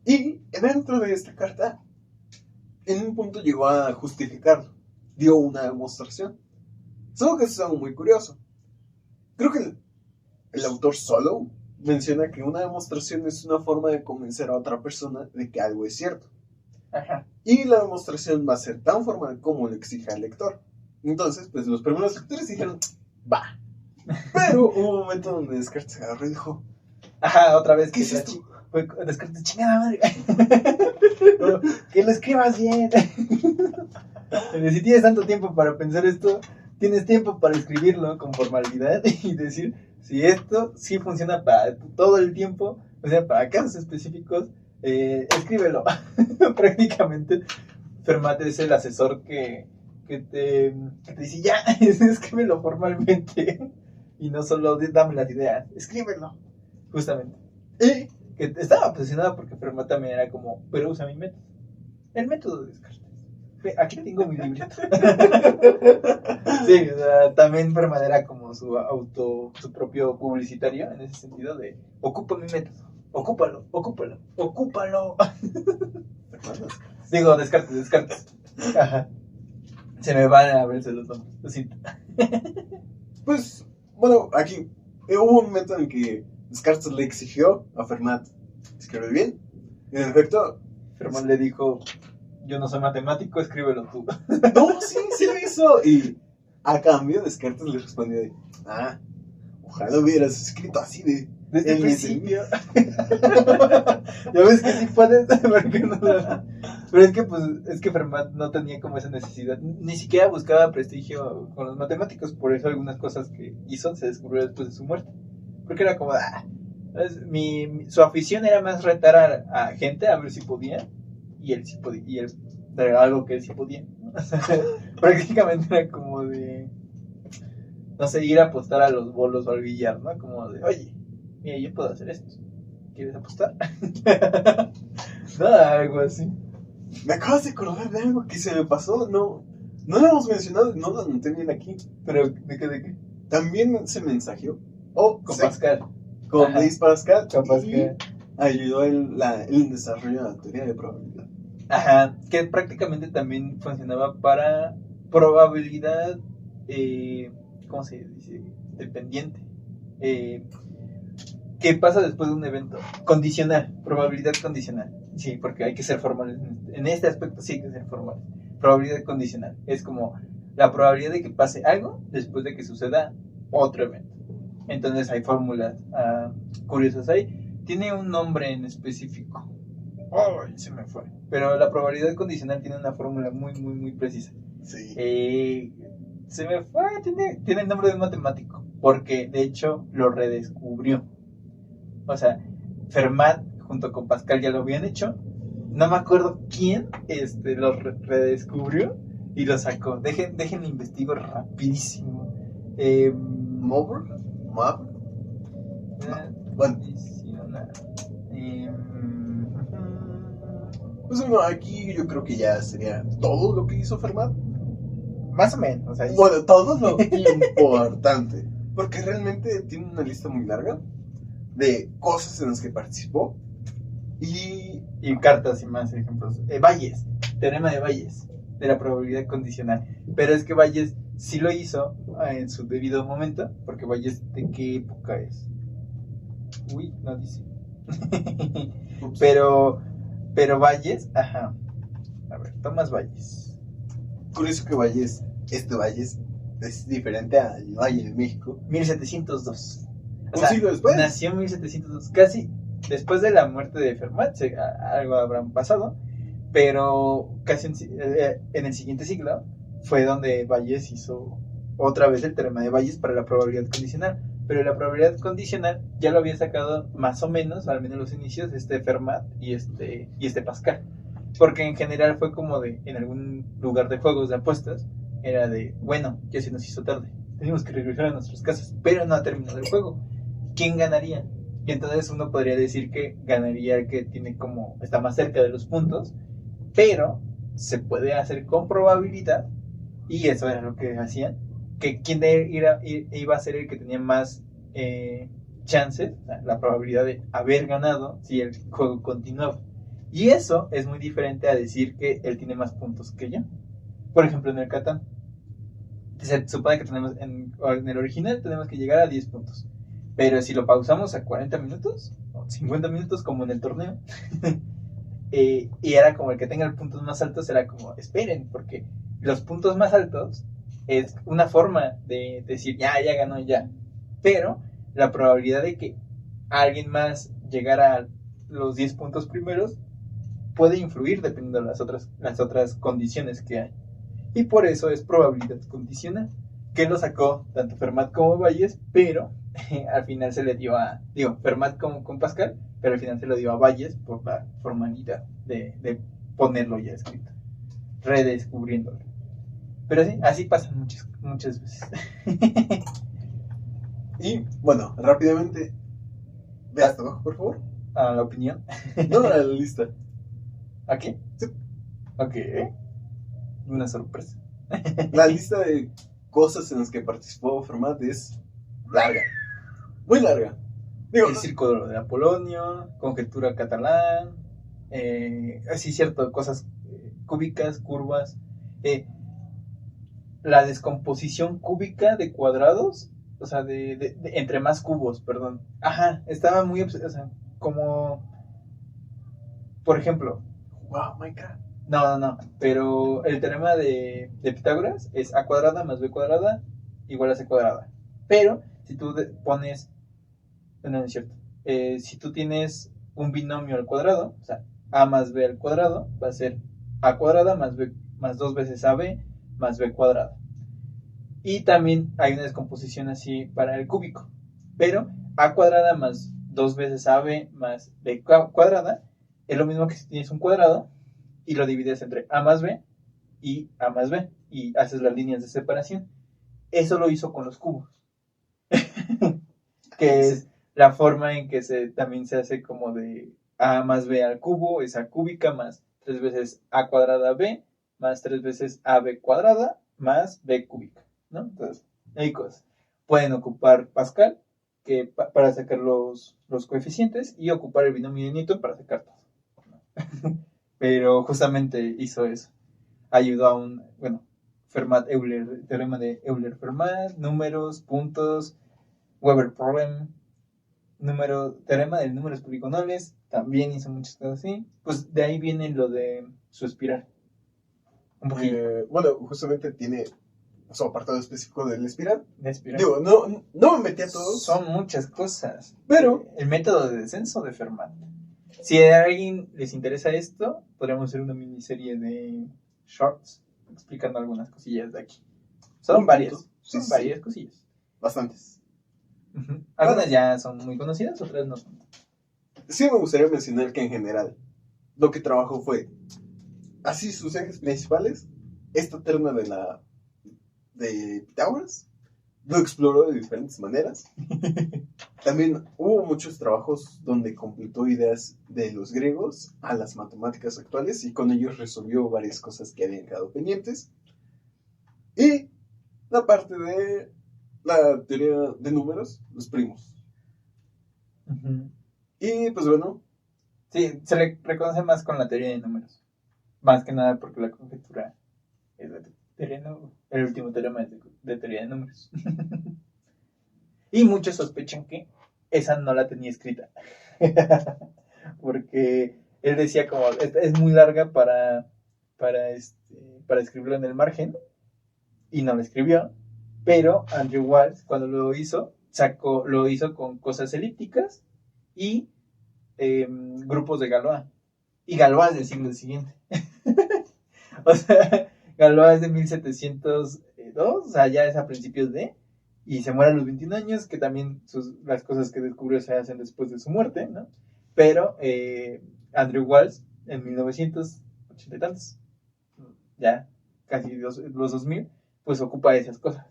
Y dentro de esta carta, en un punto llegó a justificarlo. Dio una demostración. Solo que eso es algo muy curioso. Creo que el autor solo menciona que una demostración es una forma de convencer a otra persona de que algo es cierto. Ajá. Y la demostración va a ser tan formal como lo exija el lector. Entonces, pues los primeros lectores dijeron, va. Pero hubo un momento donde Descartes se agarró y dijo, Ajá, otra vez. ¿qué es esto? Fue Descartes, chingada madre. Que lo escribas bien. Si tienes tanto tiempo para pensar esto, tienes tiempo para escribirlo con formalidad y decir si esto sí funciona para todo el tiempo, o sea, para casos específicos, escríbelo. Prácticamente Fermat es el asesor que te dice ya, escríbelo formalmente y no solo dame las ideas, escríbelo, justamente. Y que estaba obsesionado porque Fermat también era como, pero usa mi método, el método de Descartes. Aquí tengo mi librito. Sí, o sea, también Fermat era como su propio publicitario en ese sentido de ocupa mi método, ocúpalo. Digo, Descartes. Ajá. Se me van a verse los nombres, lo siento. pues, bueno, aquí hubo un momento en que Descartes le exigió a Fermat escribir bien. Y en efecto, Fermat le dijo, yo no soy matemático, escríbelo tú. no, sí lo hizo. Y a cambio, Descartes le respondió de, ojalá hubieras escrito así desde el principio. Ya ves que sí puedes, porque no. Pero es que Fermat no tenía como esa necesidad, ni siquiera buscaba prestigio con los matemáticos, por eso algunas cosas que hizo se descubrió después de su muerte. Porque era como, su afición era más retar a gente a ver si podía, y él sí podía, y él era algo que él sí podía, ¿no? O sea, prácticamente era como de, no sé, ir a apostar a los bolos o al billar, ¿no? Como de, oye, mira, yo puedo hacer esto, ¿quieres apostar? No, algo así. Me acabas de acordar de algo que se me pasó, no lo hemos mencionado, no lo anoté bien aquí. Pero, ¿de qué? También se mensajeó Con Pascal. Con Blaise Pascal. Con Pascal. Ayudó en el desarrollo de la teoría de probabilidad. Ajá, que prácticamente también funcionaba para probabilidad, ¿cómo se dice? Dependiente. ¿Qué pasa después de un evento? Condicional, probabilidad condicional. Sí, porque hay que ser formales. En este aspecto sí hay que ser formales. Probabilidad condicional. Es como la probabilidad de que pase algo después de que suceda otro evento. Entonces hay fórmulas curiosas ahí. Tiene un nombre en específico. ¡Ay, se me fue! Pero la probabilidad condicional tiene una fórmula muy, muy, muy precisa. Sí. Se me fue, tiene el nombre de un matemático. Porque de hecho lo redescubrió. O sea, Fermat junto con Pascal ya lo habían hecho. No me acuerdo quién lo redescubrió y lo sacó. Déjenme investigo rapidísimo. ¿Mover? Bueno. Pues bueno, aquí yo creo que ya sería todo lo que hizo Fermat. Más o menos. O sea, bueno, todo lo importante. Porque realmente tiene una lista muy larga de cosas en las que participó. Y cartas y más ejemplos. Bayes, teorema de Bayes, de la probabilidad condicional. Pero es que Bayes sí lo hizo en su debido momento. Porque Bayes, ¿de qué época es? Uy, no dice. pero Bayes, ajá. A ver, Tomás Bayes. Curioso que Bayes es diferente al Valle de México. 1702. Un siglo después. Nació en 1702, casi después de la muerte de Fermat, algo habrán pasado, pero casi en el siguiente siglo fue donde Bayes hizo otra vez el teorema de Bayes para la probabilidad condicional. Pero la probabilidad condicional ya lo había sacado más o menos, al menos los inicios, Fermat y Pascal. Porque en general fue como de, en algún lugar de juegos de apuestas, era de, bueno, ya se nos hizo tarde, tenemos que regresar a nuestras casas, pero no ha terminado el juego. ¿Quién ganaría? Y entonces uno podría decir que ganaría el que tiene como, está más cerca de los puntos, pero se puede hacer con probabilidad, y eso era lo que hacían, que quien iba a ser el que tenía más chances, o sea, la probabilidad de haber ganado si el juego continuaba. Y eso es muy diferente a decir que él tiene más puntos que yo. Por ejemplo, en el Catán, se supone que tenemos, en el original tenemos que llegar a 10 puntos. Pero si lo pausamos a 40 minutos, o 50 minutos como en el torneo, y era como el que tenga los puntos más altos, era como, esperen, porque los puntos más altos es una forma de decir, ya ganó, ya. Pero la probabilidad de que alguien más llegara a los 10 puntos primeros puede influir dependiendo de las otras condiciones que hay. Y por eso es probabilidad condicional, que lo sacó tanto Fermat como Bayes, pero al final se le dio Fermat como con Pascal, pero al final se lo dio a Bayes por la formalidad de ponerlo ya escrito, redescubriéndolo. Pero sí, así pasa muchas veces. Y bueno, rápidamente, ve hasta abajo, por favor. ¿A la opinión? No, a la lista. ¿Aquí? Sí. Ok. Una sorpresa. La lista de cosas en las que participó Fermat es larga. Muy larga. Digo, El círculo de Apolonio, conjetura catalán, así cierto, cosas cúbicas, curvas, la descomposición cúbica de cuadrados, o sea, de entre más cubos, perdón. Ajá, estaba muy, o sea, como, por ejemplo, wow, Minecraft. no, pero el teorema de Pitágoras es a cuadrada más b cuadrada igual a c cuadrada. Pero si tú pones, no es cierto, si tú tienes un binomio al cuadrado, o sea, a más b al cuadrado, va a ser a cuadrada más b más 2 veces ab más b cuadrado. Y también hay una descomposición así para el cúbico, pero a cuadrada más 2 veces ab más b cuadrada es lo mismo que si tienes un cuadrado y lo divides entre a más b y a más b y haces las líneas de separación. Eso lo hizo con los cubos. Que es la forma en que también se hace como de a más b al cubo, es a cúbica más 3 veces a cuadrada b más 3 veces ab cuadrada más b cúbica, ¿no? Entonces, hay cosas. Pueden ocupar Pascal para sacar los coeficientes y ocupar el binomio de Newton para sacar todo. Pero justamente hizo eso. Ayudó a Fermat-Euler, teorema de Euler-Fermat, números, puntos, Weber problem, teorema de números poligonales, también hizo muchas cosas así. Pues de ahí viene lo de su espiral. Un poquito. Bueno, justamente tiene su apartado específico del espiral. De espiral. Digo, no me metí a todos. Son muchas cosas. Pero el método de descenso de Fermat. Si a alguien les interesa esto, podríamos hacer una miniserie de shorts explicando algunas cosillas de aquí. Son varias. Son varias cosillas. Bastantes. Uh-huh. Algunas ya son muy conocidas, otras no son. Sí me gustaría mencionar que en general lo que trabajó fue así sus ejes principales, esta terna de Pitágoras, lo exploró de diferentes maneras. También hubo muchos trabajos donde completó ideas de los griegos a las matemáticas actuales y con ellos resolvió varias cosas que habían quedado pendientes. Y la parte de la teoría de números, los primos. Uh-huh. Y pues bueno. Sí, se le reconoce más con la teoría de números. Más que nada porque la conjetura es de teoría de números. El último teorema es de teoría de números. Y muchos sospechan que esa no la tenía escrita. Porque él decía como, es muy larga para escribirlo en el margen. Y no lo escribió. Pero Andrew Wiles, cuando lo hizo con cosas elípticas y grupos de Galois. Y Galois es del siglo siguiente. O sea, Galois es de 1702, o sea, ya es a principios de... Y se muere a los 21 años, que también las cosas que descubrió se hacen después de su muerte, ¿no? Pero Andrew Wiles, en 1980 y tantos, ya casi los 2000, pues ocupa esas cosas.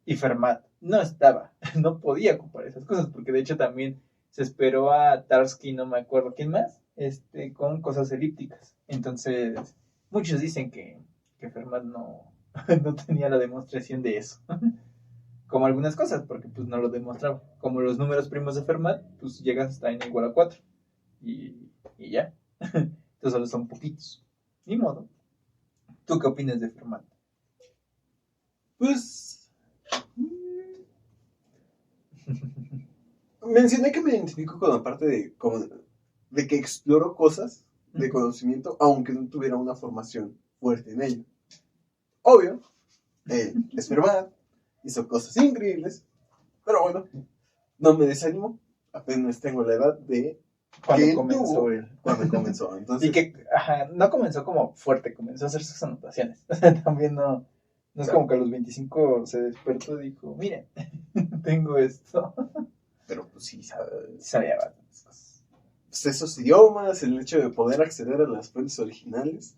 Y Fermat no podía ocupar esas cosas, porque de hecho también se esperó a Tarski, no me acuerdo quién más, con cosas elípticas. Entonces, muchos dicen que Fermat no, no tenía la demostración de eso. Como algunas cosas, porque pues no lo demostraba. Como los números primos de Fermat, pues llegas hasta n igual a 4. Y ya. Entonces solo son poquitos. Ni modo. ¿Tú qué opinas de Fermat? Pues mencioné que me identifico con la parte de que exploro cosas de conocimiento, aunque no tuviera una formación fuerte en ello. Obvio, él es Fermat, hizo cosas increíbles, pero bueno, no me desanimo, apenas tengo la edad de Cuando que él comenzó tuvo él. cuando comenzó. Entonces, Y que no comenzó como fuerte, comenzó a hacer sus anotaciones. O sea, también no es como que a los 25 se despertó y dijo, miren, tengo esto. pero pues sí, Sabía bastantes cosas. pues esos idiomas, el hecho de poder acceder a las fuentes originales,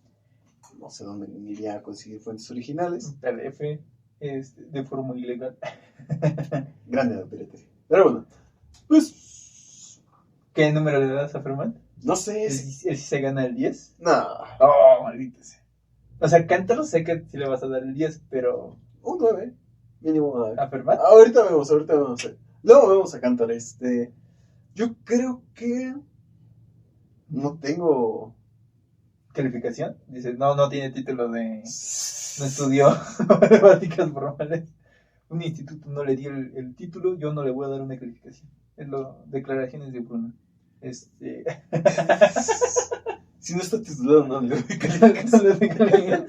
no sé dónde iría a conseguir fuentes originales. PDF de forma ilegal. Grande la piratería. Pero bueno, pues ¿Qué número le das a Fermat? no sé. ¿Él sí se gana el 10? No, Oh, maldito sea. O sea, Cántaro sé que sí le vas a dar el 10, pero un 9, mínimo. ¿a Fermat? Ahorita vemos. Luego vemos a Cantar. Yo creo que no tengo. ¿Calificación? Dices, no tiene título de... No estudió matemáticas formales. Un instituto no le dio el título, yo no le voy a dar una calificación. Es lo declaraciones de Bruno. Si no está titulado, no le doy No calificación. le doy calificación.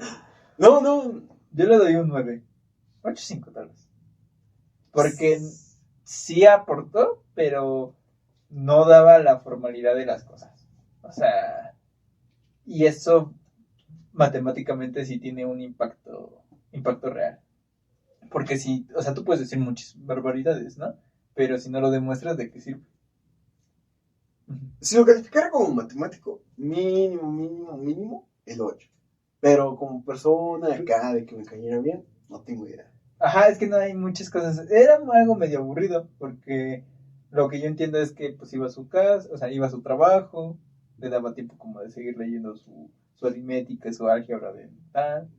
No. Yo le doy un 9. 8.5 tal vez. Porque sí aportó, pero no daba la formalidad de las cosas. O sea, y eso matemáticamente sí tiene un impacto real. Porque si, o sea, tú puedes decir muchas barbaridades, ¿no? Pero si no lo demuestras, ¿de qué sirve? Si lo calificara como matemático, mínimo, el 8. Pero como persona acá, de que me cayera bien, no tengo idea. Ajá, es que no hay muchas cosas. Era algo medio aburrido, porque lo que yo entiendo es que pues iba a su casa, o sea, iba a su trabajo, le daba tiempo como de seguir leyendo su aritmética, su álgebra de tal,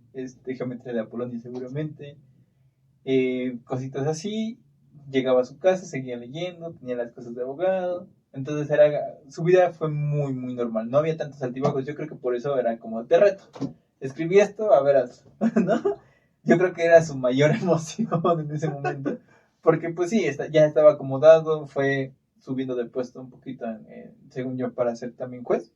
geometría de Apolonia seguramente, cositas así. Llegaba a su casa, seguía leyendo, tenía las cosas de abogado. Entonces su vida fue muy, muy normal. No había tantos altibajos. Yo creo que por eso era como, te reto. Escribí esto, a ver, ¿no? Yo creo que era su mayor emoción en ese momento. Porque pues sí, ya estaba acomodado, fue subiendo de puesto un poquito, según yo, para ser también juez.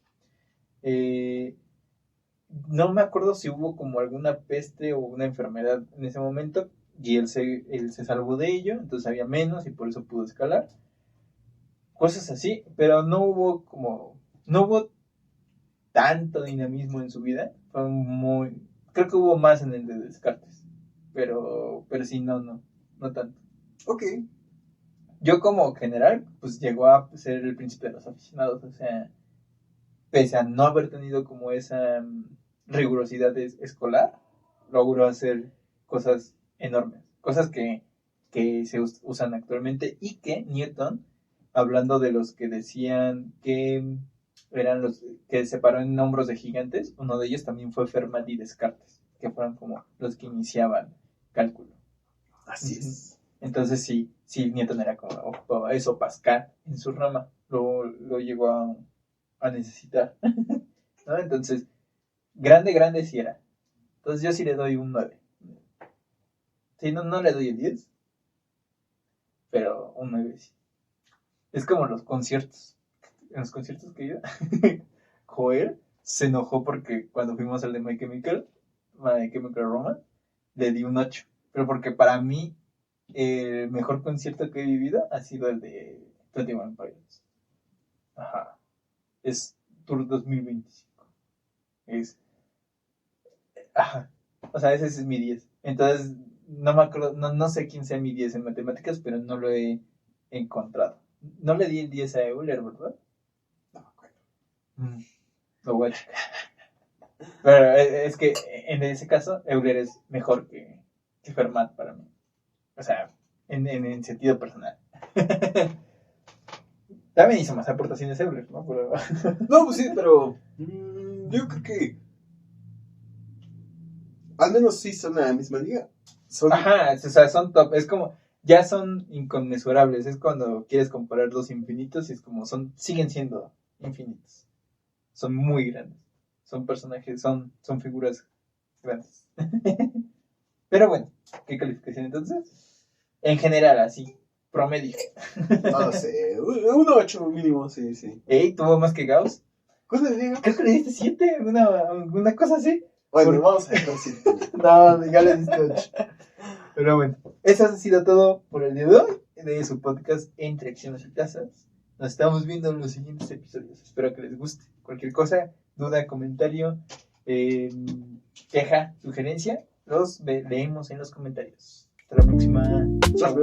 No me acuerdo si hubo como alguna peste o una enfermedad en ese momento. Y él se salvó de ello, entonces había menos y por eso pudo escalar. Cosas así, pero no hubo tanto dinamismo en su vida. Creo que hubo más en el de Descartes, pero sí, no tanto. Ok. Yo como general, pues llegó a ser el príncipe de los aficionados, o sea, pese a no haber tenido como esa rigurosidad escolar, logró hacer cosas enormes, cosas que se usan actualmente y que Newton, hablando de los que decían que eran los que se paró en hombros de gigantes, uno de ellos también fue Fermat y Descartes, que fueron como los que iniciaban cálculo. Así es. Entonces sí, Newton era como ocupaba eso, Pascal en su rama, lo llegó a necesitar. ¿No? Entonces, grande sí era. Entonces yo sí le doy un 9. Sí, no le doy el 10, pero un 9 sí. Es como los conciertos. En los conciertos que iba, Joel se enojó porque cuando fuimos al de My Chemical Romance, le di un 8. Pero porque para mí el mejor concierto que he vivido ha sido el de 21 Pilots. Ajá. Es Tour 2025. Ajá. O sea, ese es mi 10. Entonces, no me acuerdo, no sé quién sea mi 10 en matemáticas, pero no lo he encontrado. No le di el 10 a Euler, ¿verdad? No me acuerdo. Lo voy a checar. Pero es que en ese caso, Euler es mejor que Fermat para mí. O sea, en sentido personal. También hizo más aportaciones Euler, ¿no? Pero... No, pues sí, pero yo creo que al menos sí son la misma liga. Son... Ajá, o sea, son top. Es como, ya son inconmensurables. Es cuando quieres comparar dos infinitos y es como, siguen siendo infinitos. Son muy grandes. Son personajes, son figuras grandes. Pero bueno, ¿qué calificación entonces? En general, así, promedio. No sé, un 8 mínimo, sí, sí. Ey, tuvo más que Gauss. ¿Cuánto le digo? Creo que le diste 7, una cosa así. Bueno, vamos a ver si. No, ya le diste 8. Pero bueno, eso ha sido todo por el día de hoy, de su podcast Entre Acciones y Tasas. Nos estamos viendo en los siguientes episodios. Espero que les guste. Cualquier cosa, duda, comentario, queja, sugerencia, los leemos en los comentarios. Hasta la próxima. Chao.